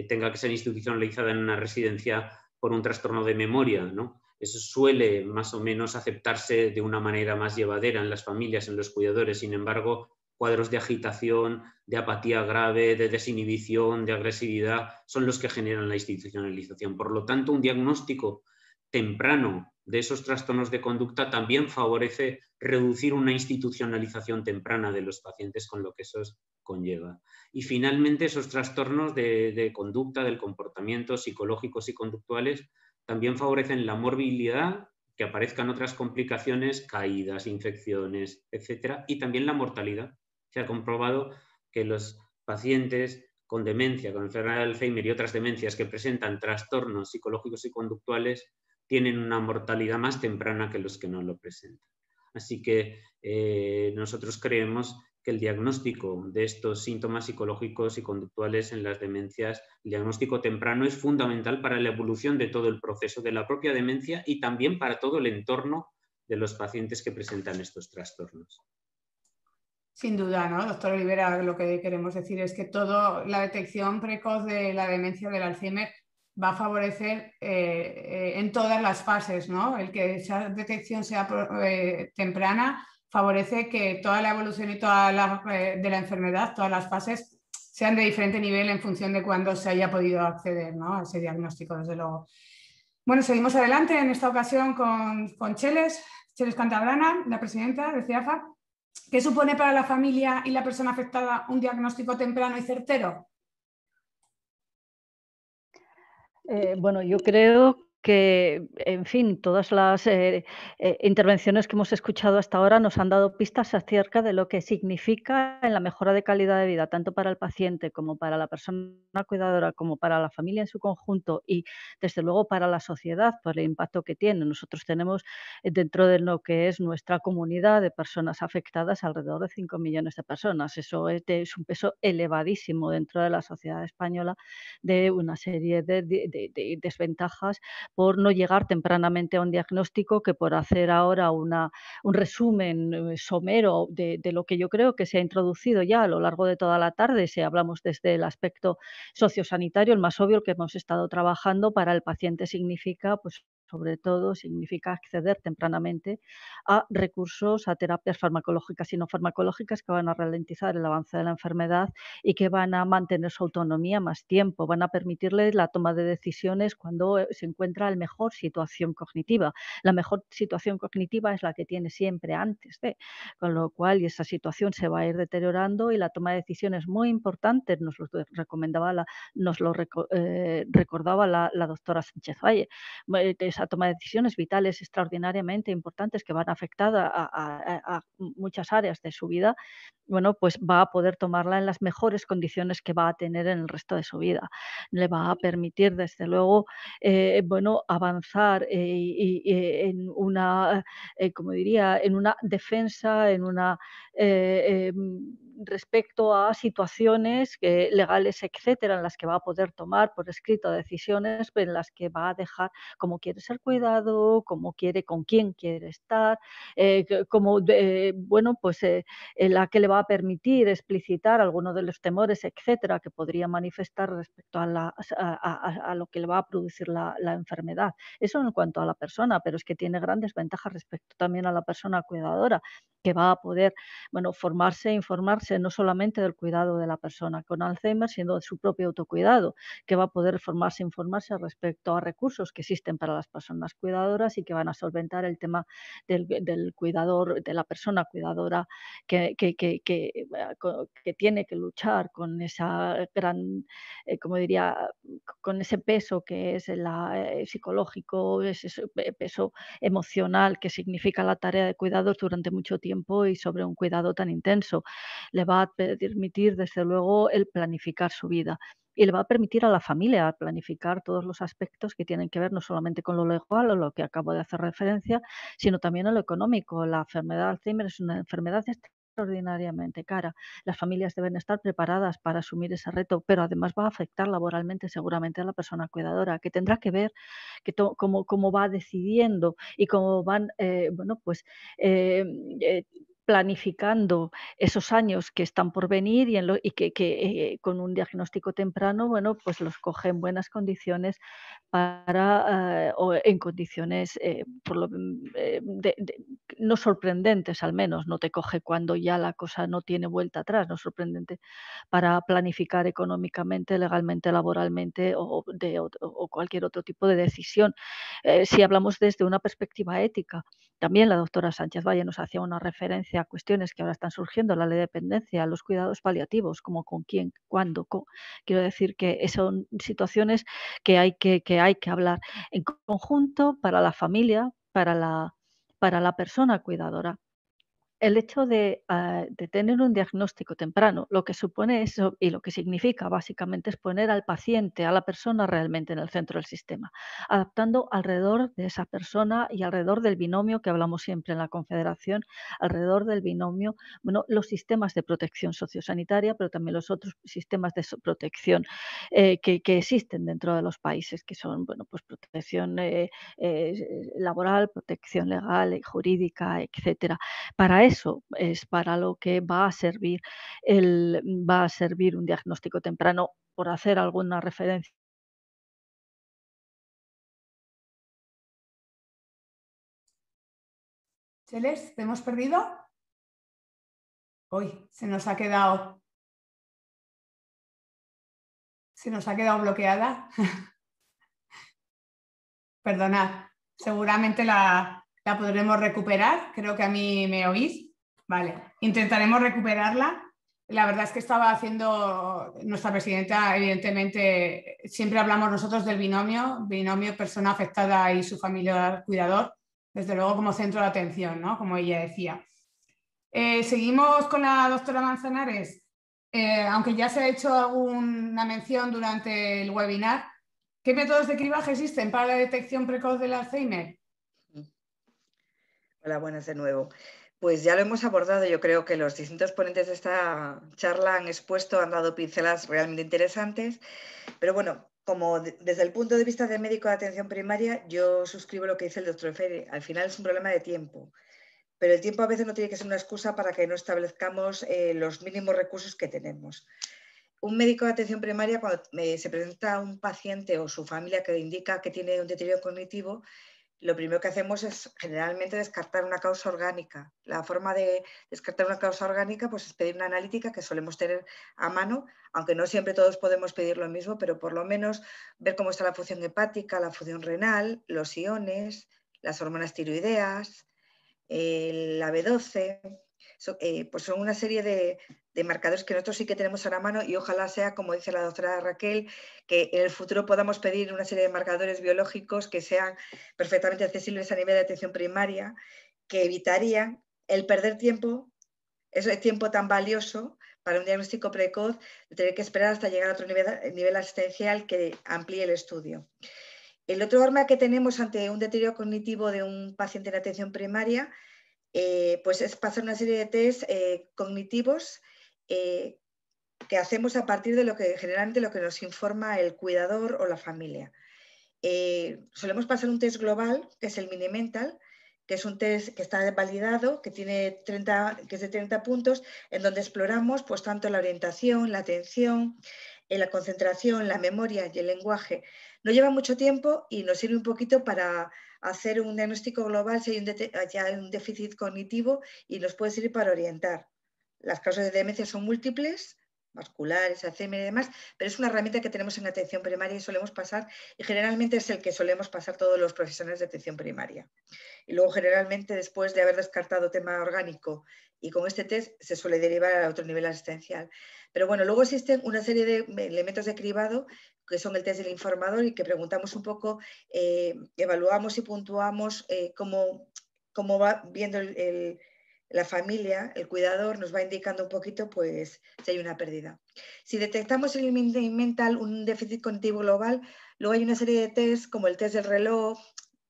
tenga que ser institucionalizada en una residencia por un trastorno de memoria, ¿no? Eso suele más o menos aceptarse de una manera más llevadera en las familias, en los cuidadores. Sin embargo, cuadros de agitación, de apatía grave, de desinhibición, de agresividad, son los que generan la institucionalización. Por lo tanto, un diagnóstico temprano de esos trastornos de conducta también favorece reducir una institucionalización temprana de los pacientes, con lo que eso conlleva. Y finalmente, esos trastornos de conducta, del comportamiento, psicológicos y conductuales, también favorecen la morbilidad, que aparezcan otras complicaciones, caídas, infecciones, etcétera, y también la mortalidad. Se ha comprobado que los pacientes con demencia, con enfermedad de Alzheimer y otras demencias que presentan trastornos psicológicos y conductuales tienen una mortalidad más temprana que los que no lo presentan. Así que nosotros creemos que el diagnóstico de estos síntomas psicológicos y conductuales en las demencias, el diagnóstico temprano es fundamental para la evolución de todo el proceso de la propia demencia y también para todo el entorno de los pacientes que presentan estos trastornos. Sin duda, ¿no? Doctor Olivera, lo que queremos decir es que toda la detección precoz de la demencia del Alzheimer va a favorecer en todas las fases, ¿no? El que esa detección sea temprana favorece que toda la evolución y toda de la enfermedad, todas las fases, sean de diferente nivel en función de cuándo se haya podido acceder, ¿no? A ese diagnóstico, desde luego. Bueno, seguimos adelante en esta ocasión con Cheles Cantabrana, la presidenta de CEAFA. ¿Qué supone para la familia y la persona afectada un diagnóstico temprano y certero? Bueno, yo creo que, en fin, todas las intervenciones que hemos escuchado hasta ahora nos han dado pistas acerca de lo que significa en la mejora de calidad de vida, tanto para el paciente como para la persona cuidadora, como para la familia en su conjunto y, desde luego, para la sociedad, por el impacto que tiene. Nosotros tenemos dentro de lo que es nuestra comunidad de personas afectadas alrededor de 5 millones de personas. Eso es un peso elevadísimo dentro de la sociedad española, de una serie de desventajas por no llegar tempranamente a un diagnóstico, que por hacer ahora un resumen somero de lo que yo creo que se ha introducido ya a lo largo de toda la tarde, si hablamos desde el aspecto sociosanitario, el más obvio, el que hemos estado trabajando para el paciente significa, pues, sobre todo, significa acceder tempranamente a recursos, a terapias farmacológicas y no farmacológicas que van a ralentizar el avance de la enfermedad y que van a mantener su autonomía más tiempo, van a permitirle la toma de decisiones cuando se encuentra en mejor situación cognitiva. La mejor situación cognitiva es la que tiene siempre antes de, con lo cual y esa situación se va a ir deteriorando y la toma de decisiones muy importantes, nos lo recordaba la doctora Sánchez Valle, esa toma de decisiones vitales extraordinariamente importantes que van a afectar a muchas áreas de su vida, bueno, pues va a poder tomarla en las mejores condiciones que va a tener en el resto de su vida. Le va a permitir, desde luego, bueno, avanzar en una, como diría, en una defensa, en una respecto a situaciones legales, etcétera, en las que va a poder tomar por escrito decisiones, en las que va a dejar cómo quiere ser cuidado, cómo quiere, con quién quiere estar, bueno, pues la que le va a permitir explicitar algunos de los temores, etcétera, que podría manifestar respecto a lo que le va a producir la enfermedad. Eso en cuanto a la persona, pero es que tiene grandes ventajas respecto también a la persona cuidadora, que va a poder, bueno, formarse e informarse no solamente del cuidado de la persona con Alzheimer, sino de su propio autocuidado, que va a poder formarse e informarse respecto a recursos que existen para las personas cuidadoras y que van a solventar el tema del cuidador, de la persona cuidadora que tiene que luchar con esa gran, como diría, con ese peso que es psicológico, ese peso emocional que significa la tarea de cuidados durante mucho tiempo y sobre un cuidado tan intenso. Le va a permitir, desde luego, el planificar su vida. Y le va a permitir a la familia planificar todos los aspectos que tienen que ver no solamente con lo legal o lo que acabo de hacer referencia, sino también a lo económico. La enfermedad de Alzheimer es una enfermedad extraordinariamente cara. Las familias deben estar preparadas para asumir ese reto, pero además va a afectar laboralmente seguramente a la persona cuidadora, que tendrá que ver cómo va decidiendo y cómo van, bueno, pues planificando esos años que están por venir y que con un diagnóstico temprano, bueno, pues los coge en buenas condiciones o en condiciones no sorprendentes, al menos, no te coge cuando ya la cosa no tiene vuelta atrás, no sorprendente, para planificar económicamente, legalmente, laboralmente o cualquier otro tipo de decisión. Si hablamos desde una perspectiva ética, también la doctora Sánchez Valle nos hacía una referencia a cuestiones que ahora están surgiendo, la ley de dependencia, los cuidados paliativos, como con quién, cuándo. Quiero decir que son situaciones que hay que hablar en conjunto para la familia, para la persona cuidadora. El hecho de tener un diagnóstico temprano, lo que supone eso y lo que significa básicamente es poner al paciente, a la persona realmente en el centro del sistema, adaptando alrededor de esa persona y alrededor del binomio que hablamos siempre en la Confederación, alrededor del binomio, bueno, los sistemas de protección sociosanitaria, pero también los otros sistemas de protección que existen dentro de los países, que son, bueno, pues protección laboral, protección legal, jurídica, etcétera. Para eso es para lo que va a servir un diagnóstico temprano, por hacer alguna referencia. Cheles, ¿te hemos perdido? Uy, se nos ha quedado bloqueada. Perdonad, seguramente la podremos recuperar. Creo que a mí me oís. Vale, intentaremos recuperarla. La verdad es que estaba haciendo nuestra presidenta, evidentemente, siempre hablamos nosotros del binomio persona afectada y su familiar cuidador, desde luego como centro de atención, ¿no? Como ella decía. Seguimos con la doctora Manzanares. Aunque ya se ha hecho alguna mención durante el webinar, ¿qué métodos de cribaje existen para la detección precoz del Alzheimer? Hola, buenas de nuevo. Pues ya lo hemos abordado, yo creo que los distintos ponentes de esta charla han expuesto, han dado pinceladas realmente interesantes, pero bueno, como desde el punto de vista del médico de atención primaria, yo suscribo lo que dice el doctor Freire, al final es un problema de tiempo, pero el tiempo a veces no tiene que ser una excusa para que no establezcamos los mínimos recursos que tenemos. Un médico de atención primaria, cuando se presenta a un paciente o su familia que indica que tiene un deterioro cognitivo, lo primero que hacemos es generalmente descartar una causa orgánica. La forma de descartar una causa orgánica pues, es pedir una analítica que solemos tener a mano, aunque no siempre todos podemos pedir lo mismo, pero por lo menos ver cómo está la función hepática, la función renal, los iones, las hormonas tiroideas, la B12, pues son una serie de marcadores que nosotros sí que tenemos a la mano y ojalá sea, como dice la doctora Raquel, que en el futuro podamos pedir una serie de marcadores biológicos que sean perfectamente accesibles a nivel de atención primaria, que evitarían el perder tiempo, ese tiempo tan valioso para un diagnóstico precoz, de tener que esperar hasta llegar a otro nivel asistencial que amplíe el estudio. El otro arma que tenemos ante un deterioro cognitivo de un paciente en atención primaria pues es pasar una serie de test cognitivos que hacemos a partir de generalmente lo que nos informa el cuidador o la familia. Solemos pasar un test global, que es el Mini-Mental, que es un test que está validado, que es de 30 puntos, en donde exploramos pues, tanto la orientación, la atención, la concentración, la memoria y el lenguaje. No lleva mucho tiempo y nos sirve un poquito para hacer un diagnóstico global si hay un déficit cognitivo y nos puede servir para orientar. Las causas de demencia son múltiples, vasculares, Alzheimer y demás, pero es una herramienta que tenemos en atención primaria y solemos pasar, y generalmente es el que solemos pasar todos los profesionales de atención primaria. Y luego generalmente después de haber descartado tema orgánico y con este test se suele derivar a otro nivel asistencial. Pero bueno, luego existen una serie de elementos de cribado que son el test del informador y que preguntamos un poco, evaluamos y puntuamos cómo va viendo la familia, el cuidador, nos va indicando un poquito pues, si hay una pérdida. Si detectamos en el Mini-Mental un déficit cognitivo global, luego hay una serie de tests como el test del reloj,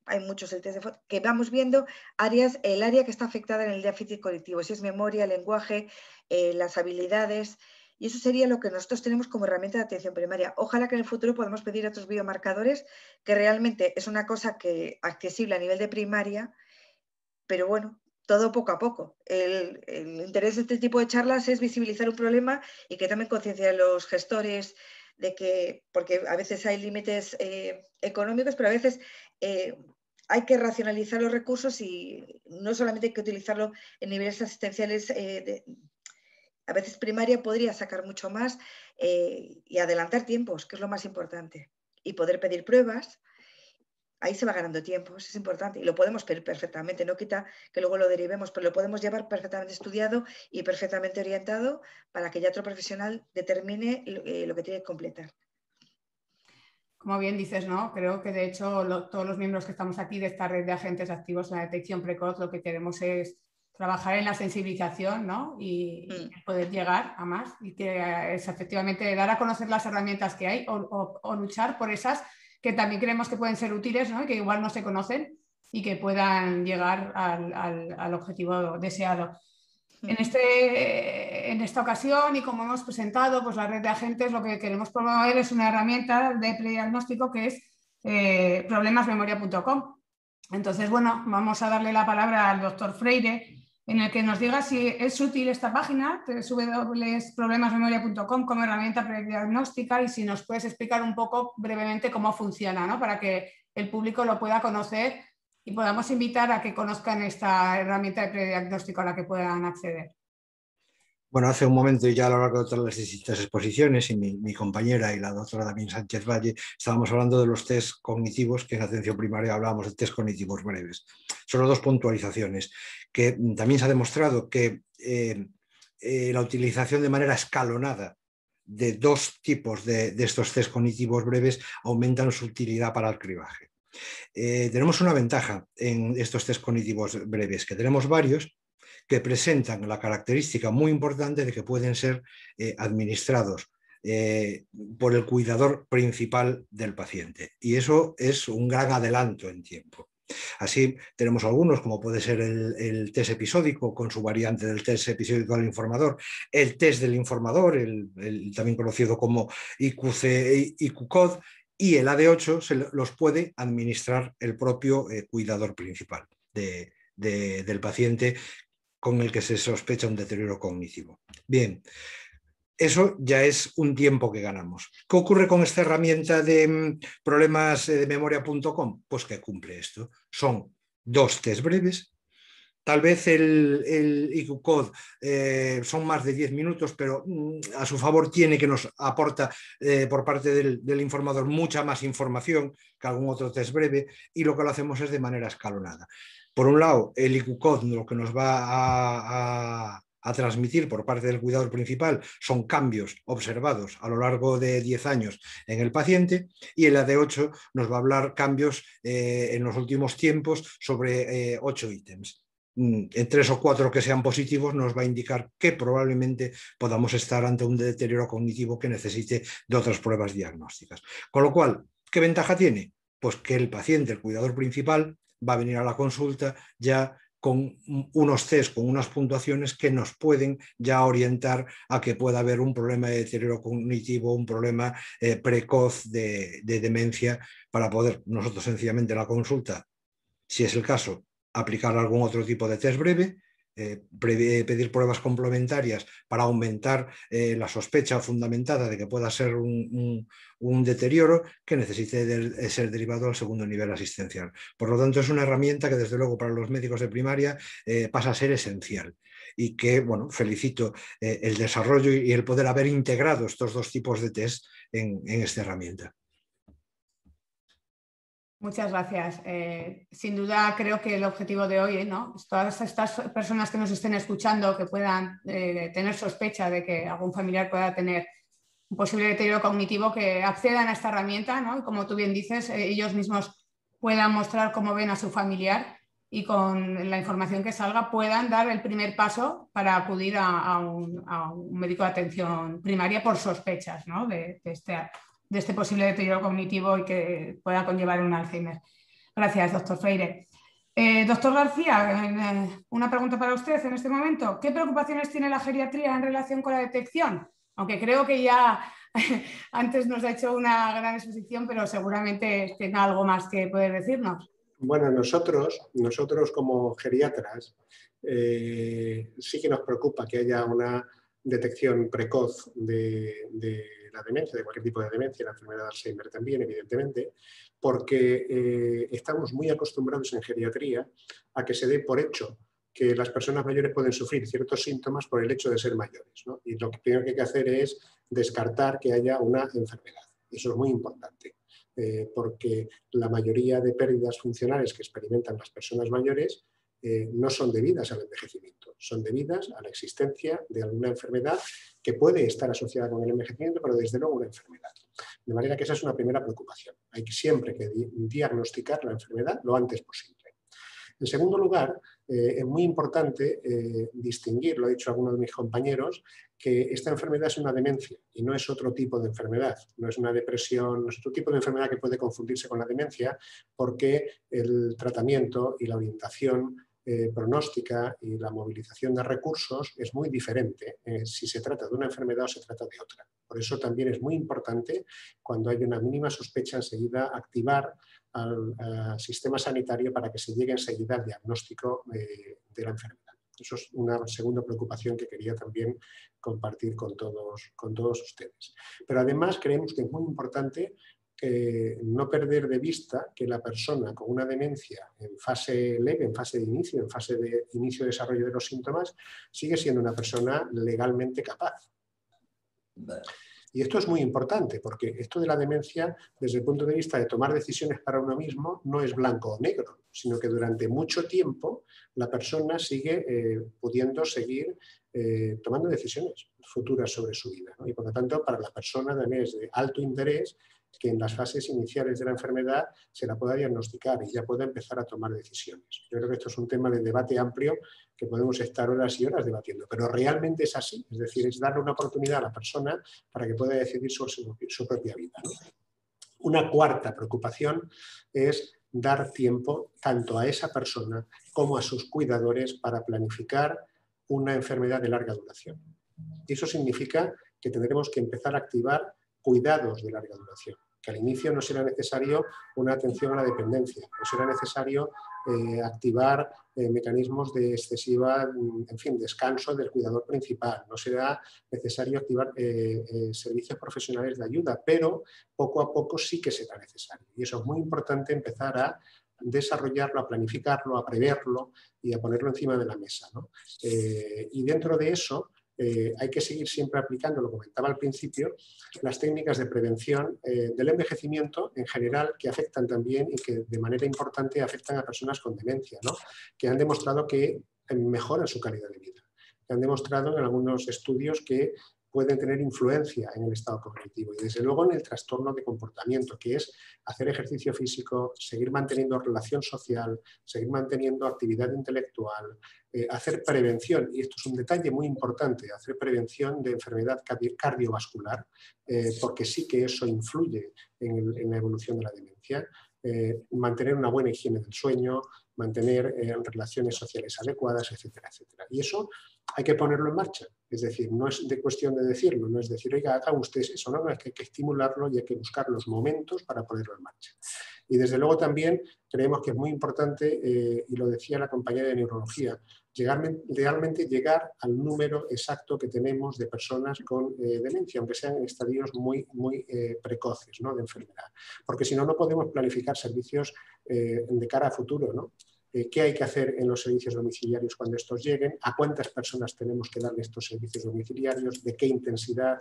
hay muchos el test que vamos viendo el área que está afectada en el déficit cognitivo, si es memoria, lenguaje, las habilidades, y eso sería lo que nosotros tenemos como herramienta de atención primaria. Ojalá que en el futuro podamos pedir otros biomarcadores, que realmente es una cosa accesible a nivel de primaria, pero bueno, todo poco a poco. El interés de este tipo de charlas es visibilizar un problema y que tomen conciencia de los gestores de que, porque a veces hay límites económicos, pero a veces hay que racionalizar los recursos y no solamente hay que utilizarlo en niveles asistenciales. A veces primaria podría sacar mucho más y adelantar tiempos, que es lo más importante. Y poder pedir pruebas. Ahí se va ganando tiempo, eso es importante y lo podemos pedir perfectamente, no quita que luego lo derivemos, pero lo podemos llevar perfectamente estudiado y perfectamente orientado para que ya otro profesional determine lo que tiene que completar. Como bien dices, ¿no? Creo que de hecho todos los miembros que estamos aquí de esta red de agentes activos en la detección precoz lo que queremos es trabajar en la sensibilización, ¿no? Y poder llegar a más y que es efectivamente dar a conocer las herramientas que hay o luchar por esas que también creemos que pueden ser útiles, ¿no? Y que igual no se conocen y que puedan llegar al objetivo deseado. En esta ocasión, y como hemos presentado, pues la red de agentes lo que queremos promover es una herramienta de prediagnóstico que es problemasmemoria.com. Entonces, bueno, vamos a darle la palabra al doctor Freire en el que nos diga si es útil esta página, www.problemasmemoria.com, como herramienta prediagnóstica, y si nos puedes explicar un poco brevemente cómo funciona, ¿no? Para que el público lo pueda conocer y podamos invitar a que conozcan esta herramienta de prediagnóstico a la que puedan acceder. Bueno, hace un momento y ya a lo largo de todas las distintas exposiciones y mi compañera y la doctora Damien Sánchez Valle estábamos hablando de los test cognitivos, que en atención primaria hablábamos de test cognitivos breves. Solo dos puntualizaciones, que también se ha demostrado que la utilización de manera escalonada de dos tipos de estos test cognitivos breves aumentan su utilidad para el cribaje. Tenemos una ventaja en estos test cognitivos breves, que tenemos varios que presentan la característica muy importante de que pueden ser administrados por el cuidador principal del paciente. Y eso es un gran adelanto en tiempo. Así tenemos algunos, como puede ser el test episódico con su variante del test episódico del informador, el test del informador, el también conocido como IQCOD, y el AD8 los puede administrar el propio cuidador principal del paciente con el que se sospecha un deterioro cognitivo. Bien, eso ya es un tiempo que ganamos. ¿Qué ocurre con esta herramienta de problemas de memoria.com? Pues que cumple esto. Son 2 test breves. Tal vez el IQCOD son más de 10 minutos, pero a su favor tiene que nos aporta por parte del informador mucha más información que algún otro test breve, y lo que lo hacemos es de manera escalonada. Por un lado, el IQCOD lo que nos va a transmitir por parte del cuidador principal son cambios observados a lo largo de 10 años en el paciente, y el AD8 nos va a hablar cambios en los últimos tiempos sobre 8 ítems. En 3 o 4 que sean positivos nos va a indicar que probablemente podamos estar ante un deterioro cognitivo que necesite de otras pruebas diagnósticas. Con lo cual, ¿qué ventaja tiene? Pues que el paciente, el cuidador principal, va a venir a la consulta ya con unos test, con unas puntuaciones que nos pueden ya orientar a que pueda haber un problema de deterioro cognitivo, un problema precoz de demencia, para poder nosotros sencillamente en la consulta, si es el caso, aplicar algún otro tipo de test breve, pedir pruebas complementarias para aumentar la sospecha fundamentada de que pueda ser un deterioro que necesite ser derivado al segundo nivel asistencial. Por lo tanto, es una herramienta que desde luego para los médicos de primaria pasa a ser esencial, y que, bueno, felicito el desarrollo y el poder haber integrado estos 2 tipos de test en esta herramienta. Muchas gracias. Sin duda creo que el objetivo de hoy, ¿no?, todas estas personas que nos estén escuchando, que puedan tener sospecha de que algún familiar pueda tener un posible deterioro cognitivo, que accedan a esta herramienta, ¿no?, y como tú bien dices, ellos mismos puedan mostrar cómo ven a su familiar, y con la información que salga puedan dar el primer paso para acudir a un médico de atención primaria por sospechas, ¿no?, de este posible deterioro cognitivo y que pueda conllevar un Alzheimer. Gracias, doctor Freire. Doctor García, una pregunta para usted en este momento. ¿Qué preocupaciones tiene la geriatría en relación con la detección? Aunque creo que ya antes nos ha hecho una gran exposición, pero seguramente tenga algo más que poder decirnos. Bueno, nosotros como geriatras sí que nos preocupa que haya una detección precoz de la demencia, de cualquier tipo de demencia, la enfermedad de Alzheimer también, evidentemente, porque estamos muy acostumbrados en geriatría a que se dé por hecho que las personas mayores pueden sufrir ciertos síntomas por el hecho de ser mayores, ¿no? Y lo que primero que hay que hacer es descartar que haya una enfermedad. Eso es muy importante, porque la mayoría de pérdidas funcionales que experimentan las personas mayores no son debidas al envejecimiento, son debidas a la existencia de alguna enfermedad que puede estar asociada con el envejecimiento, pero desde luego una enfermedad. De manera que esa es una primera preocupación. Hay siempre que diagnosticar la enfermedad lo antes posible. En segundo lugar, es muy importante distinguir, lo ha dicho alguno de mis compañeros, que esta enfermedad es una demencia y no es otro tipo de enfermedad, no es una depresión, no es otro tipo de enfermedad que puede confundirse con la demencia, porque el tratamiento y la orientación pronóstica y la movilización de recursos es muy diferente si se trata de una enfermedad o se trata de otra. Por eso también es muy importante, cuando hay una mínima sospecha, enseguida activar al sistema sanitario para que se llegue enseguida al diagnóstico de la enfermedad. Eso es una segunda preocupación que quería también compartir con todos ustedes. Pero además creemos que es muy importante no perder de vista que la persona con una demencia en fase leve, en fase de inicio de desarrollo de los síntomas, sigue siendo una persona legalmente capaz. Y esto es muy importante porque esto de la demencia, desde el punto de vista de tomar decisiones para uno mismo, no es blanco o negro, sino que durante mucho tiempo la persona sigue pudiendo seguir tomando decisiones futuras sobre su vida, ¿no? Y por lo tanto, para la persona también es de alto interés que en las fases iniciales de la enfermedad se la pueda diagnosticar y ya pueda empezar a tomar decisiones. Yo creo que esto es un tema de debate amplio que podemos estar horas y horas debatiendo, pero realmente es así, es decir, es darle una oportunidad a la persona para que pueda decidir sobre su propia vida, ¿no? Una cuarta preocupación es dar tiempo tanto a esa persona como a sus cuidadores para planificar una enfermedad de larga duración. Y eso significa que tendremos que empezar a activar cuidados de larga duración, que al inicio no será necesario una atención a la dependencia, no será necesario activar mecanismos de excesiva, en fin, descanso del cuidador principal, no será necesario activar servicios profesionales de ayuda, pero poco a poco sí que será necesario. Y eso es muy importante, empezar a desarrollarlo, a planificarlo, a preverlo y a ponerlo encima de la mesa, ¿no? Y dentro de eso hay que seguir siempre aplicando, lo comentaba al principio, las técnicas de prevención del envejecimiento en general, que afectan también y que de manera importante afectan a personas con demencia, ¿no? Que han demostrado que mejoran su calidad de vida, que han demostrado en algunos estudios que pueden tener influencia en el estado cognitivo y desde luego en el trastorno de comportamiento, que es hacer ejercicio físico, seguir manteniendo relación social, seguir manteniendo actividad intelectual, hacer prevención, y esto es un detalle muy importante, hacer prevención de enfermedad cardiovascular, porque sí que eso influye en la evolución de la demencia, mantener una buena higiene del sueño, mantener relaciones sociales adecuadas, etcétera, etcétera. Y eso hay que ponerlo en marcha. Es decir, no es de cuestión de decirlo, no es decir, oiga, haga usted eso, no, es que hay que estimularlo y hay que buscar los momentos para ponerlo en marcha. Y desde luego también creemos que es muy importante, y lo decía la compañera de neurología, realmente llegar al número exacto que tenemos de personas con demencia, aunque sean en estadios muy precoces, ¿no?, de enfermedad. Porque si no, no podemos planificar servicios de cara a futuro, ¿no? ¿Qué hay que hacer en los servicios domiciliarios cuando estos lleguen? ¿A cuántas personas tenemos que darle estos servicios domiciliarios? ¿De qué intensidad?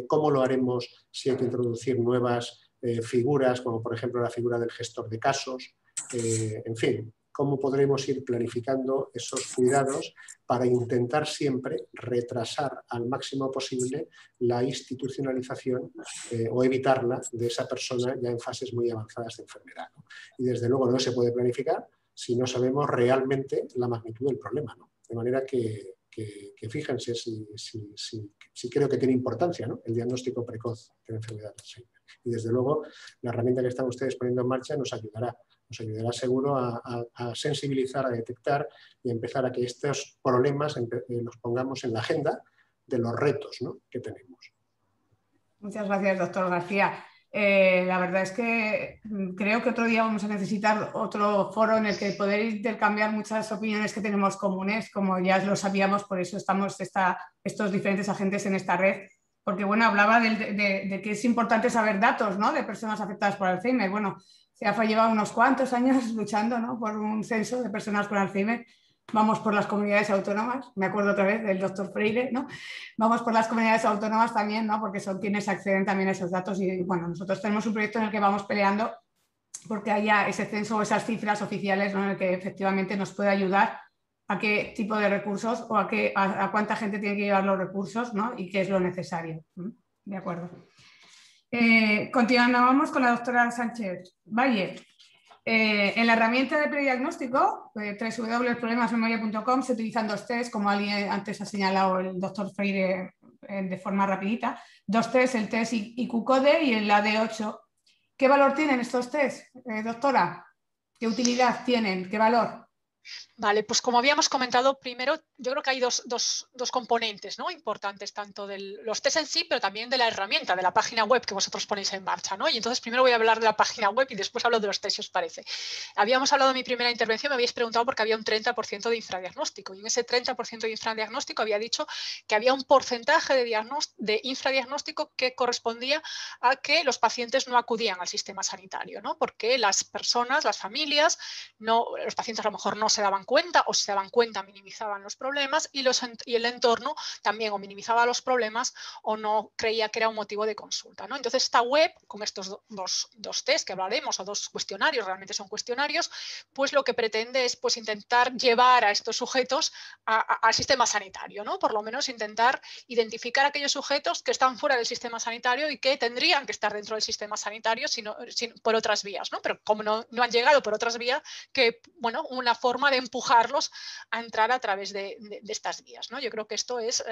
¿Cómo lo haremos si hay que introducir nuevas figuras, como por ejemplo la figura del gestor de casos? En fin, ¿cómo podremos ir planificando esos cuidados para intentar siempre retrasar al máximo posible la institucionalización o evitarla de esa persona ya en fases muy avanzadas de enfermedad, ¿no? Y desde luego no se puede planificar si no sabemos realmente la magnitud del problema, ¿no? De manera que fíjense si creo que tiene importancia, ¿no?, el diagnóstico precoz de la enfermedad de Alzheimer. Y desde luego la herramienta que están ustedes poniendo en marcha nos ayudará seguro a sensibilizar, a detectar y a empezar a que estos problemas los pongamos en la agenda de los retos, ¿no?, que tenemos. Muchas gracias, doctor García. La verdad es que creo que otro día vamos a necesitar otro foro en el que poder intercambiar muchas opiniones que tenemos comunes, como ya lo sabíamos, por eso estamos estos diferentes agentes en esta red, porque bueno, hablaba de que es importante saber datos, ¿no?, de personas afectadas por Alzheimer. Bueno, CEAFA lleva unos cuantos años luchando, ¿no?, por un censo de personas con Alzheimer. Vamos por las comunidades autónomas, me acuerdo otra vez del doctor Freire, ¿no? Vamos por las comunidades autónomas también, ¿no?, porque son quienes acceden también a esos datos y bueno, nosotros tenemos un proyecto en el que vamos peleando porque haya ese censo o esas cifras oficiales, ¿no?, en el que efectivamente nos puede ayudar a qué tipo de recursos o a cuánta gente tiene que llevar los recursos, ¿no?, y qué es lo necesario. De acuerdo. Continuamos con la doctora Sánchez Valle. En la herramienta de prediagnóstico, www.problemasmemoria.com, se utilizan dos test, como alguien antes ha señalado el doctor Freire de forma rapidita. Dos test, el test IQ-CODE y el AD8. ¿Qué valor tienen estos test, doctora? ¿Qué utilidad tienen? ¿Qué valor? Vale, pues como habíamos comentado, primero yo creo que hay dos componentes, ¿no?, importantes, tanto de los test en sí, pero también de la herramienta, de la página web que vosotros ponéis en marcha, ¿no? Y entonces primero voy a hablar de la página web y después hablo de los test, si os parece. Habíamos hablado en mi primera intervención, me habéis preguntado porque había un 30% de infradiagnóstico y en ese 30% de infradiagnóstico había dicho que había un porcentaje de infradiagnóstico que correspondía a que los pacientes no acudían al sistema sanitario, ¿no? Porque las personas, las familias, los pacientes a lo mejor no se daban cuenta, o si se daban cuenta minimizaban los problemas, y el entorno también o minimizaba los problemas o no creía que era un motivo de consulta, ¿no? Entonces esta web, con estos dos test que hablaremos, o 2 cuestionarios, realmente son cuestionarios, pues lo que pretende es pues intentar llevar a estos sujetos al sistema sanitario, ¿no? Por lo menos intentar identificar a aquellos sujetos que están fuera del sistema sanitario y que tendrían que estar dentro del sistema sanitario por otras vías, ¿no? Pero como no han llegado por otras vías, que, bueno, una forma de empujarlos a entrar a través de estas vías, ¿no? Yo creo que esto es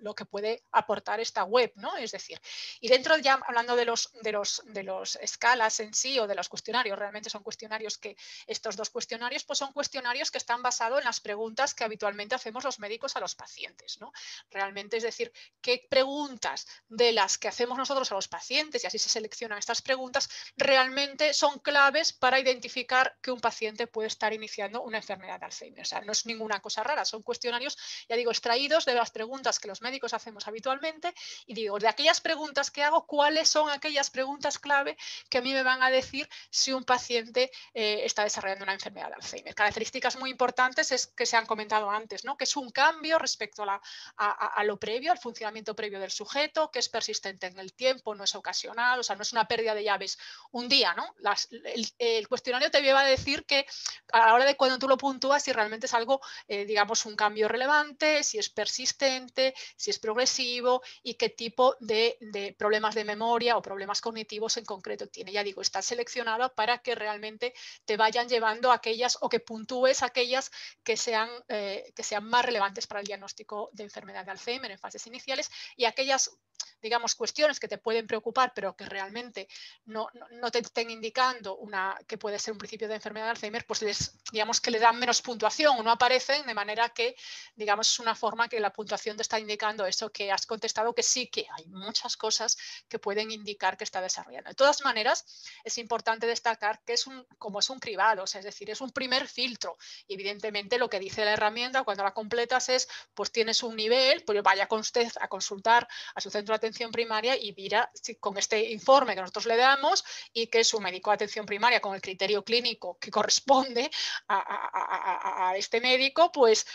lo que puede aportar esta web, ¿no? Es decir, y dentro, ya hablando de los escalas en sí o de los cuestionarios, realmente son cuestionarios que, estos 2 cuestionarios, pues son cuestionarios que están basados en las preguntas que habitualmente hacemos los médicos a los pacientes, ¿no? Realmente, es decir, qué preguntas de las que hacemos nosotros a los pacientes, y así se seleccionan estas preguntas, realmente son claves para identificar que un paciente puede estar iniciando una enfermedad de Alzheimer. O sea, no es ninguna cosa rara, son cuestionarios, ya digo, extraídos de las preguntas que los médicos hacemos habitualmente, y digo, de aquellas preguntas que hago, ¿cuáles son aquellas preguntas clave que a mí me van a decir si un paciente está desarrollando una enfermedad de Alzheimer? Características muy importantes es que se han comentado antes, ¿no? Que es un cambio respecto a lo previo, al funcionamiento previo del sujeto, que es persistente en el tiempo, no es ocasional, o sea, no es una pérdida de llaves un día, ¿no? El cuestionario te lleva a decir que a la hora de cuando tú lo puntúas, si realmente es algo, digamos, un cambio relevante, si es persistente, si es progresivo y qué tipo de problemas de memoria o problemas cognitivos en concreto tiene. Ya digo, está seleccionado para que realmente te vayan llevando a aquellas, o que puntúes aquellas que sean más relevantes para el diagnóstico de enfermedad de Alzheimer en fases iniciales, y aquellas, digamos, cuestiones que te pueden preocupar pero que realmente no te estén indicando que puede ser un principio de enfermedad de Alzheimer, pues digamos que le dan menos puntuación o no aparecen, de manera que, digamos, es una forma que la puntuación te está indicando eso, que has contestado que sí, que hay muchas cosas que pueden indicar que está desarrollando. De todas maneras, es importante destacar que como es un cribado, o sea, es decir, es un primer filtro, y evidentemente lo que dice la herramienta cuando la completas es, pues tienes un nivel, pues vaya con usted a consultar a su centro de atención primaria y mira si con este informe que nosotros le damos y que su médico de atención primaria, con el criterio clínico que corresponde a este médico, pues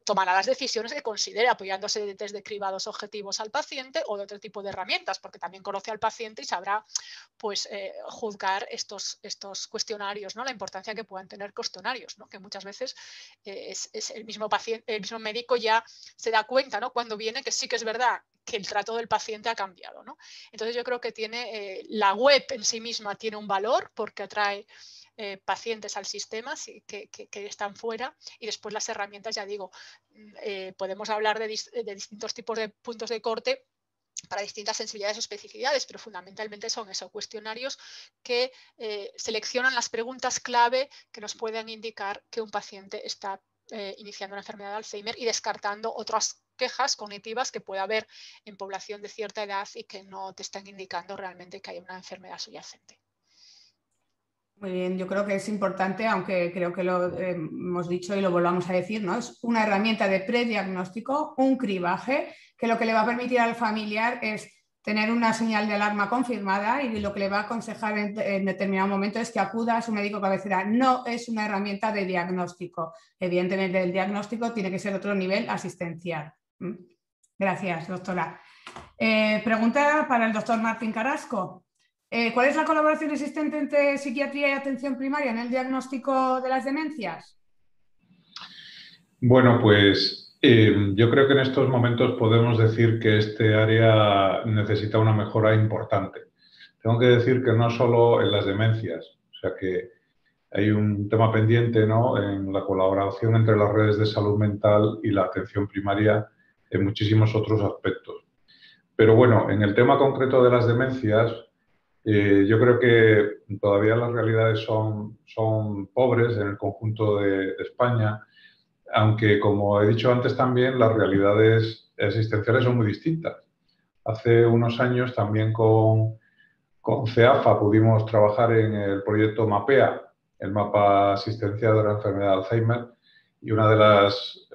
tomará las decisiones que considere, apoyándose de test de cribados objetivos al paciente o de otro tipo de herramientas, porque también conoce al paciente y sabrá, pues, juzgar estos cuestionarios, ¿no? La importancia que puedan tener cuestionarios, ¿no? Que muchas veces es el mismo paciente, el mismo médico ya se da cuenta, ¿no? Cuando viene, que sí que es verdad que el trato del paciente ha cambiado, ¿no? Entonces yo creo que la web en sí misma tiene un valor porque atrae pacientes al sistema que están fuera, y después las herramientas, ya digo, podemos hablar de distintos tipos de puntos de corte para distintas sensibilidades o especificidades, pero fundamentalmente son esos cuestionarios que seleccionan las preguntas clave que nos pueden indicar que un paciente está iniciando una enfermedad de Alzheimer y descartando otras quejas cognitivas que pueda haber en población de cierta edad y que no te están indicando realmente que hay una enfermedad subyacente. Muy bien, yo creo que es importante, aunque creo que lo hemos dicho y lo volvamos a decir, ¿no? Es una herramienta de prediagnóstico, un cribaje, que lo que le va a permitir al familiar es tener una señal de alarma confirmada, y lo que le va a aconsejar en determinado momento es que acuda a su médico cabecera. No es una herramienta de diagnóstico. Evidentemente, el diagnóstico tiene que ser otro nivel asistencial. Gracias, doctora. Pregunta para el doctor Martín Carrasco. ¿Cuál es la colaboración existente entre psiquiatría y atención primaria en el diagnóstico de las demencias? Bueno, pues yo creo que en estos momentos podemos decir que este área necesita una mejora importante. Tengo que decir que no solo en las demencias, o sea que hay un tema pendiente, ¿no?, en la colaboración entre las redes de salud mental y la atención primaria en muchísimos otros aspectos. Pero bueno, en el tema concreto de las demencias, yo creo que todavía las realidades son pobres en el conjunto de España, aunque, como he dicho antes también, las realidades asistenciales son muy distintas. Hace unos años también con CEAFA pudimos trabajar en el proyecto MAPEA, el mapa asistencial de la enfermedad de Alzheimer, y una de las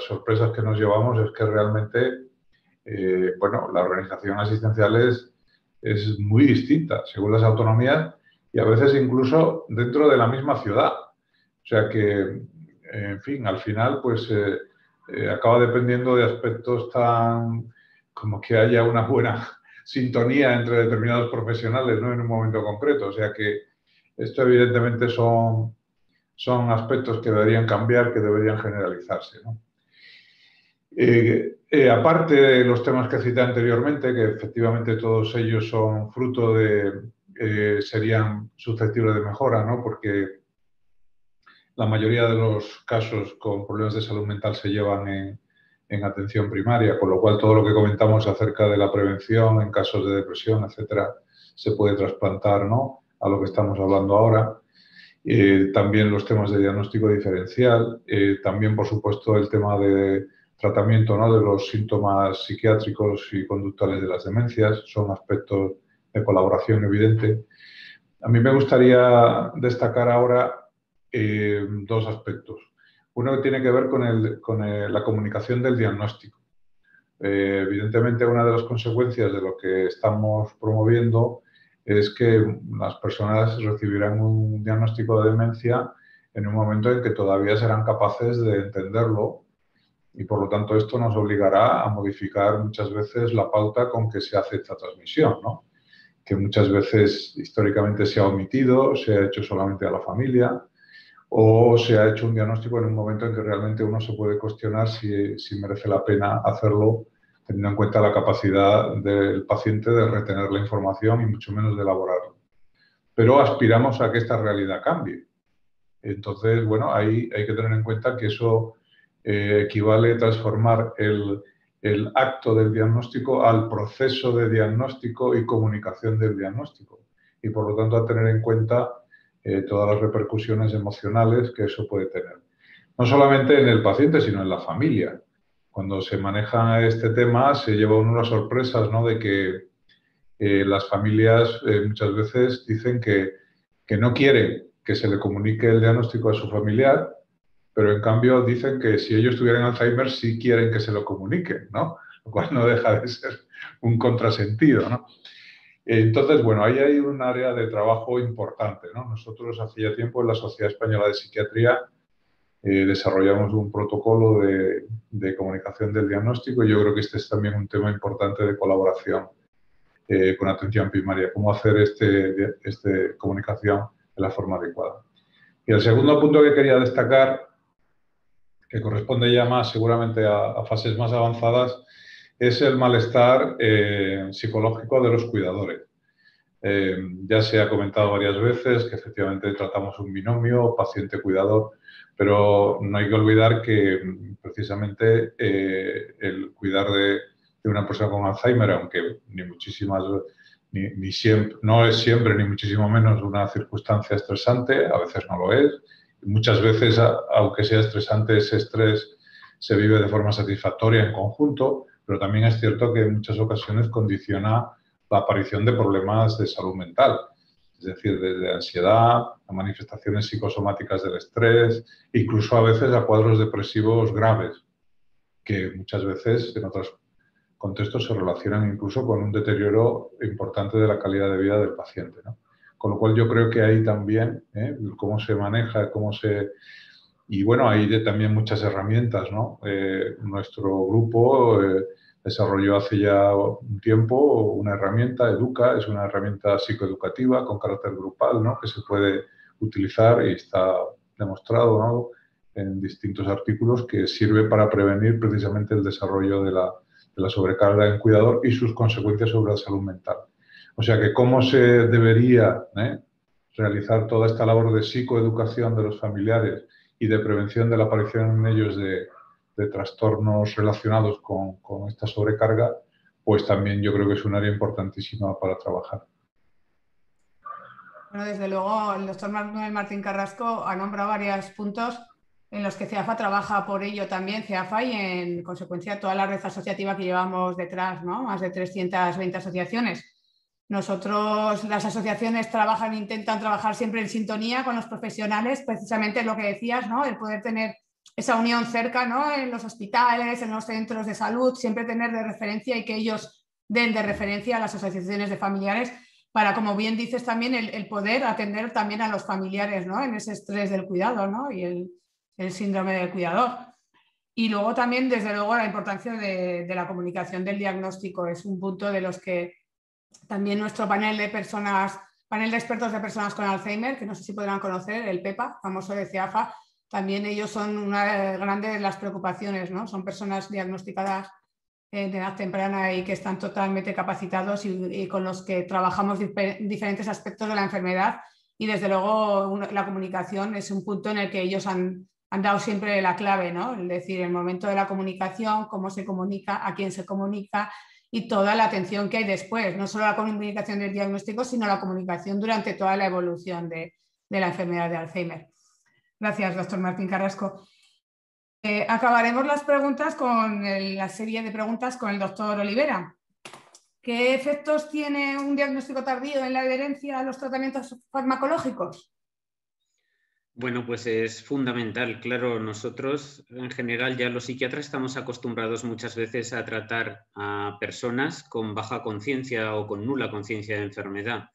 sorpresas que nos llevamos es que realmente bueno, la organización asistencial es muy distinta según las autonomías y a veces incluso dentro de la misma ciudad. O sea que, en fin, al final, pues acaba dependiendo de aspectos tan como que haya una buena sintonía entre determinados profesionales, ¿no? En un momento concreto. O sea que esto evidentemente son aspectos que deberían cambiar, que deberían generalizarse, ¿no? Aparte de los temas que cité anteriormente, que efectivamente todos ellos son fruto de, serían susceptibles de mejora, ¿no? Porque la mayoría de los casos con problemas de salud mental se llevan en atención primaria, con lo cual todo lo que comentamos acerca de la prevención en casos de depresión, etcétera, se puede trasplantar, ¿no? A lo que estamos hablando ahora. También los temas de diagnóstico diferencial, también, por supuesto, el tema de tratamiento, ¿no? De los síntomas psiquiátricos y conductuales de las demencias, son aspectos de colaboración evidente. A mí me gustaría destacar ahora dos aspectos. Uno que tiene que ver con la comunicación del diagnóstico. Evidentemente, una de las consecuencias de lo que estamos promoviendo es que las personas recibirán un diagnóstico de demencia en un momento en que todavía serán capaces de entenderlo y, por lo tanto, esto nos obligará a modificar muchas veces la pauta con que se hace esta transmisión, ¿no? Que muchas veces históricamente se ha omitido, se ha hecho solamente a la familia o se ha hecho un diagnóstico en un momento en que realmente uno se puede cuestionar si merece la pena hacerlo, teniendo en cuenta la capacidad del paciente de retener la información y mucho menos de elaborarla. Pero aspiramos a que esta realidad cambie. Entonces, bueno, ahí hay que tener en cuenta que eso equivale a transformar el acto del diagnóstico al proceso de diagnóstico y comunicación del diagnóstico. Y, por lo tanto, a tener en cuenta todas las repercusiones emocionales que eso puede tener. No solamente en el paciente, sino en la familia. Cuando se maneja este tema se lleva uno las sorpresas, ¿no? De que las familias muchas veces dicen que no quieren que se le comunique el diagnóstico a su familiar, pero en cambio dicen que si ellos tuvieran Alzheimer sí quieren que se lo comuniquen, ¿no? Lo cual no deja de ser un contrasentido, ¿no? Entonces, bueno, ahí hay un área de trabajo importante, ¿no? Nosotros hace ya tiempo en la Sociedad Española de Psiquiatría desarrollamos un protocolo de comunicación del diagnóstico y yo creo que este es también un tema importante de colaboración con atención primaria, cómo hacer esta comunicación de la forma adecuada. Y el segundo punto que quería destacar, que corresponde ya más seguramente a fases más avanzadas, es el malestar psicológico de los cuidadores. Ya se ha comentado varias veces que efectivamente tratamos un binomio paciente-cuidador, pero no hay que olvidar que precisamente el cuidar de una persona con Alzheimer, aunque ni siempre, no es siempre ni muchísimo menos una circunstancia estresante, a veces no lo es. Muchas veces, aunque sea estresante, ese estrés se vive de forma satisfactoria en conjunto, pero también es cierto que en muchas ocasiones condiciona la aparición de problemas de salud mental, es decir, desde ansiedad a manifestaciones psicosomáticas del estrés, incluso a veces a cuadros depresivos graves, que muchas veces en otros contextos se relacionan incluso con un deterioro importante de la calidad de vida del paciente, ¿no? Con lo cual yo creo que ahí también, cómo se maneja, y bueno, hay también muchas herramientas, ¿no? Nuestro grupo desarrolló hace ya un tiempo una herramienta, Educa, es una herramienta psicoeducativa con carácter grupal, ¿no? Que se puede utilizar y está demostrado, ¿no? En distintos artículos que sirve para prevenir precisamente el desarrollo de la sobrecarga en cuidador y sus consecuencias sobre la salud mental. O sea que cómo se debería realizar toda esta labor de psicoeducación de los familiares y de prevención de la aparición en ellos de trastornos relacionados con esta sobrecarga, pues también yo creo que es un área importantísima para trabajar. Bueno, desde luego, el doctor Manuel Martín Carrasco ha nombrado varios puntos en los que CEAFA trabaja por ello también, CEAFA, y en consecuencia toda la red asociativa que llevamos detrás, ¿no? Más de 320 asociaciones. Nosotros, las asociaciones intentan trabajar siempre en sintonía con los profesionales, precisamente lo que decías, ¿no? El poder tener esa unión cerca, ¿no? En los hospitales, en los centros de salud, siempre tener de referencia y que ellos den de referencia a las asociaciones de familiares para, como bien dices también, el poder atender también a los familiares, ¿no? En ese estrés del cuidado, ¿no? Y el síndrome del cuidador. Y luego también, desde luego, la importancia de la comunicación del diagnóstico es un punto de los que también nuestro panel de expertos de personas con Alzheimer, que no sé si podrán conocer, el PEPA, famoso de CEAFA, también ellos son una de grandes las preocupaciones, ¿no? Son personas diagnosticadas de edad temprana y que están totalmente capacitados y con los que trabajamos diferentes aspectos de la enfermedad, y desde luego la comunicación es un punto en el que ellos han dado siempre la clave, ¿no? Es decir, el momento de la comunicación, cómo se comunica, a quién se comunica y toda la atención que hay después, no solo la comunicación del diagnóstico, sino la comunicación durante toda la evolución de la enfermedad de Alzheimer. Gracias, doctor Martín Carrasco. Acabaremos las preguntas con la serie de preguntas con el doctor Olivera. ¿Qué efectos tiene un diagnóstico tardío en la adherencia a los tratamientos farmacológicos? Bueno, pues es fundamental. Claro, nosotros en general ya los psiquiatras estamos acostumbrados muchas veces a tratar a personas con baja conciencia o con nula conciencia de enfermedad.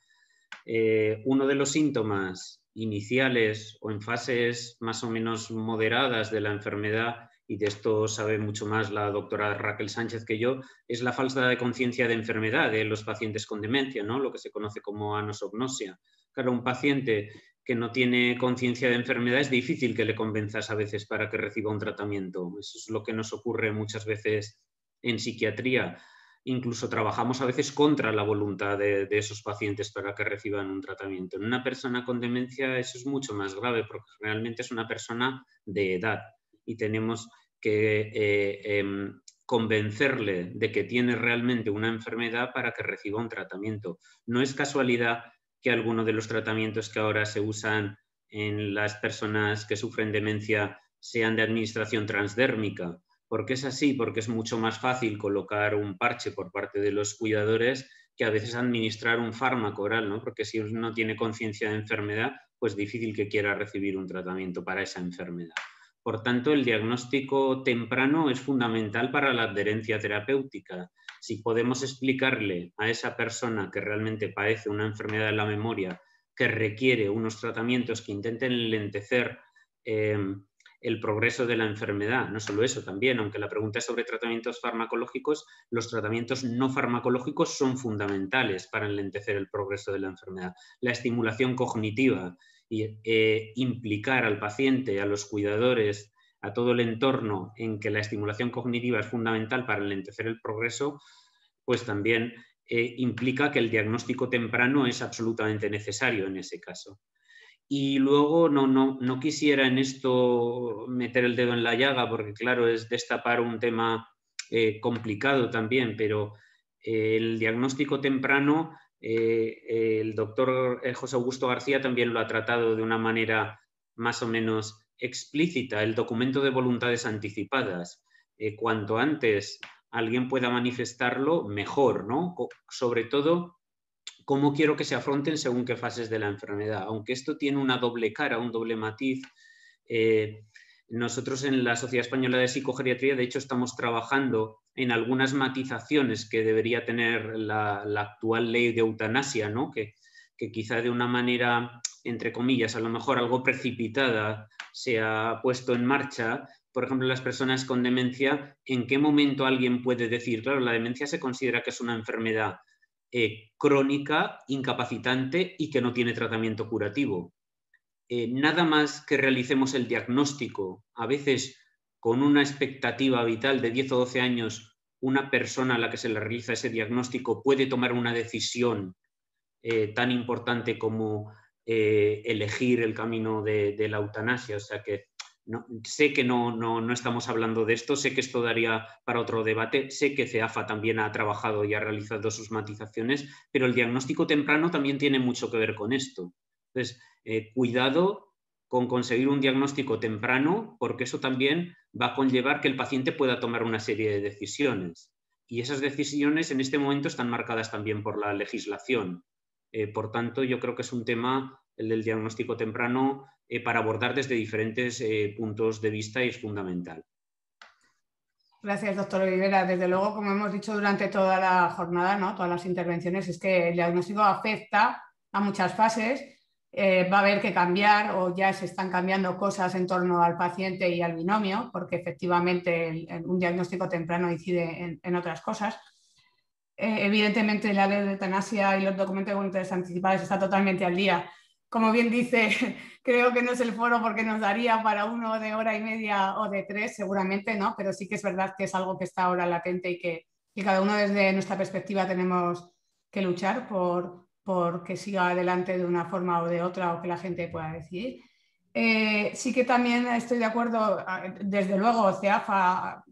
Uno de los síntomas iniciales o en fases más o menos moderadas de la enfermedad, y de esto sabe mucho más la doctora Raquel Sánchez que yo, es la falta de conciencia de enfermedad de los pacientes con demencia, ¿no? Lo que se conoce como anosognosia. Claro, un paciente que no tiene conciencia de enfermedad es difícil que le convenzas a veces para que reciba un tratamiento. Eso es lo que nos ocurre muchas veces en psiquiatría. Incluso trabajamos a veces contra la voluntad de esos pacientes para que reciban un tratamiento. En una persona con demencia eso es mucho más grave porque realmente es una persona de edad y tenemos que convencerle de que tiene realmente una enfermedad para que reciba un tratamiento. No es casualidad que algunos de los tratamientos que ahora se usan en las personas que sufren demencia sean de administración transdérmica. ¿Por qué es así? Porque es mucho más fácil colocar un parche por parte de los cuidadores que a veces administrar un fármaco oral, ¿no? Porque si uno no tiene conciencia de enfermedad, pues difícil que quiera recibir un tratamiento para esa enfermedad. Por tanto, el diagnóstico temprano es fundamental para la adherencia terapéutica. Si podemos explicarle a esa persona que realmente padece una enfermedad de la memoria que requiere unos tratamientos que intenten lentecer el progreso de la enfermedad, no solo eso, también, aunque la pregunta es sobre tratamientos farmacológicos, los tratamientos no farmacológicos son fundamentales para enlentecer el progreso de la enfermedad. La estimulación cognitiva y implicar al paciente, a los cuidadores, a todo el entorno en que la estimulación cognitiva es fundamental para enlentecer el progreso, pues también implica que el diagnóstico temprano es absolutamente necesario en ese caso. Y luego no quisiera en esto meter el dedo en la llaga porque claro, es destapar un tema complicado también, pero el diagnóstico temprano, el doctor José Augusto García también lo ha tratado de una manera más o menos explícita, el documento de voluntades anticipadas. Cuanto antes alguien pueda manifestarlo, mejor, ¿no? Sobre todo, cómo quiero que se afronten según qué fases de la enfermedad. Aunque esto tiene una doble cara, un doble matiz, nosotros en la Sociedad Española de Psicogeriatría, de hecho, estamos trabajando en algunas matizaciones que debería tener la actual ley de eutanasia, ¿no? Que quizá de una manera, entre comillas, a lo mejor algo precipitada, se ha puesto en marcha. Por ejemplo, las personas con demencia, ¿en qué momento alguien puede decir? Claro, la demencia se considera que es una enfermedad crónica, incapacitante y que no tiene tratamiento curativo. Nada más que realicemos el diagnóstico, a veces con una expectativa vital de 10 o 12 años, una persona a la que se le realiza ese diagnóstico puede tomar una decisión tan importante como elegir el camino de la eutanasia. O sea que sé que no estamos hablando de esto, sé que esto daría para otro debate, sé que CEAFA también ha trabajado y ha realizado sus matizaciones, pero el diagnóstico temprano también tiene mucho que ver con esto. Entonces, cuidado con conseguir un diagnóstico temprano, porque eso también va a conllevar que el paciente pueda tomar una serie de decisiones. Y esas decisiones en este momento están marcadas también por la legislación. Por tanto, yo creo que es un tema, el del diagnóstico temprano, para abordar desde diferentes puntos de vista y es fundamental. Gracias, doctor Olivera. Desde luego, como hemos dicho durante toda la jornada, ¿no? Todas las intervenciones, es que el diagnóstico afecta a muchas fases. Va a haber que cambiar o ya se están cambiando cosas en torno al paciente y al binomio, porque efectivamente un diagnóstico temprano incide en otras cosas. Evidentemente, la ley de eutanasia y los documentos de voluntades anticipadas está totalmente al día. Como bien dice, creo que no es el foro porque nos daría para uno de hora y media o de 3, seguramente, ¿no? Pero sí que es verdad que es algo que está ahora latente y que cada uno desde nuestra perspectiva tenemos que luchar por que siga adelante de una forma o de otra o que la gente pueda decidir. Sí que también estoy de acuerdo, desde luego, CEAFA,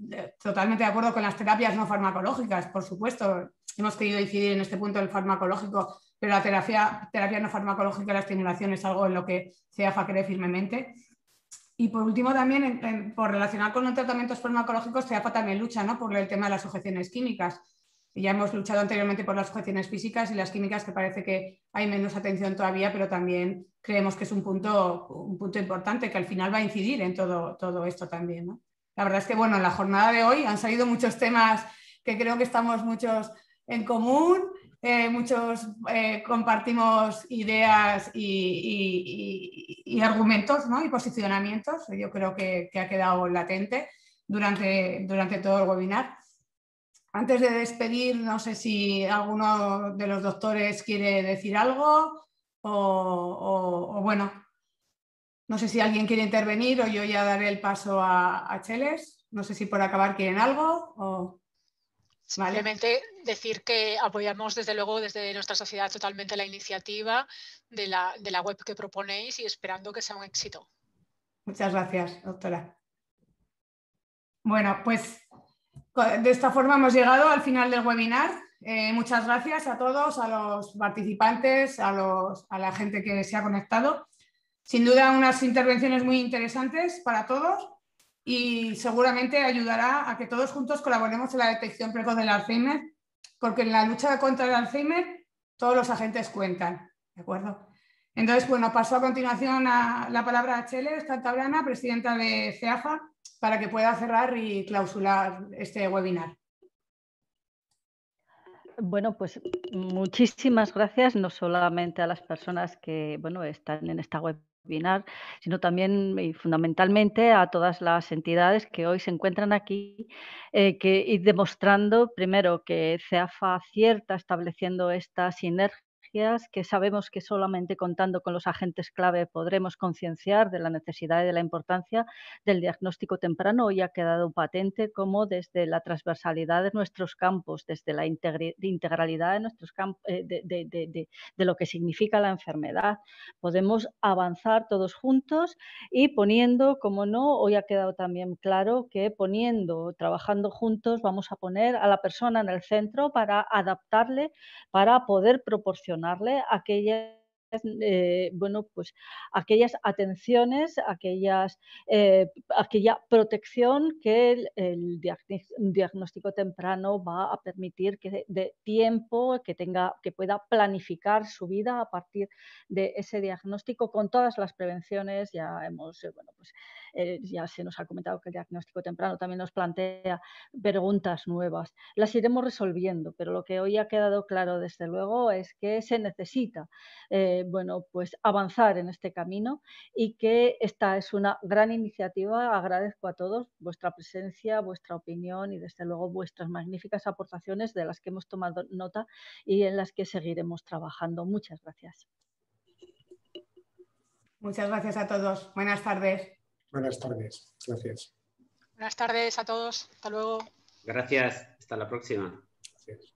totalmente de acuerdo con las terapias no farmacológicas, por supuesto. Hemos querido incidir en este punto del farmacológico, pero la terapia no farmacológica, la estimulación es algo en lo que CEAFA cree firmemente. Y por último, también, por relacionar con los tratamientos farmacológicos, CEAFA también lucha, ¿no? Por el tema de las sujeciones químicas. Y ya hemos luchado anteriormente por las sujeciones físicas y las químicas, que parece que hay menos atención todavía, pero también creemos que es un punto importante que al final va a incidir en todo esto también, ¿no? La verdad es que, bueno, en la jornada de hoy han salido muchos temas que creo que estamos muchos en común, muchos compartimos ideas y argumentos, ¿no? Y posicionamientos. Yo creo que ha quedado latente durante todo el webinar. Antes de despedir, no sé si alguno de los doctores quiere decir algo o bueno, no sé si alguien quiere intervenir o yo ya daré el paso a Cheles. No sé si por acabar quieren algo o... Simplemente decir que apoyamos desde luego desde nuestra sociedad totalmente la iniciativa de la web que proponéis y esperando que sea un éxito. Muchas gracias, doctora. Bueno, pues de esta forma hemos llegado al final del webinar. Muchas gracias a todos, a los participantes, a la gente que se ha conectado. Sin duda unas intervenciones muy interesantes para todos y seguramente ayudará a que todos juntos colaboremos en la detección precoz del Alzheimer, porque en la lucha contra el Alzheimer todos los agentes cuentan, ¿de acuerdo? Entonces, bueno, paso a continuación la palabra a Cheles Cantabrana, presidenta de CEAFA, para que pueda cerrar y clausurar este webinar. Bueno, pues muchísimas gracias, no solamente a las personas que están en esta webinar, sino también y fundamentalmente a todas las entidades que hoy se encuentran aquí y demostrando primero que CEAFA acierta estableciendo estas sinergias que sabemos que solamente contando con los agentes clave podremos concienciar de la necesidad y de la importancia del diagnóstico temprano. Hoy ha quedado patente cómo desde la transversalidad de nuestros campos, desde la integralidad de nuestros campos, de lo que significa la enfermedad, podemos avanzar todos juntos y poniendo, como no, hoy ha quedado también claro que trabajando juntos vamos a poner a la persona en el centro para adaptarle, para poder proporcionarle aquellas aquellas atenciones, aquella protección que el diagnóstico temprano va a permitir que de tiempo, que pueda planificar su vida a partir de ese diagnóstico con todas las prevenciones. Ya ya se nos ha comentado que el diagnóstico temprano también nos plantea preguntas nuevas. Las iremos resolviendo, pero lo que hoy ha quedado claro desde luego es que se necesita avanzar en este camino y que esta es una gran iniciativa. Agradezco a todos vuestra presencia, vuestra opinión y desde luego vuestras magníficas aportaciones de las que hemos tomado nota y en las que seguiremos trabajando. Muchas gracias. Muchas gracias a todos. Buenas tardes. Buenas tardes. Gracias. Buenas tardes a todos. Hasta luego. Gracias. Hasta la próxima. Gracias.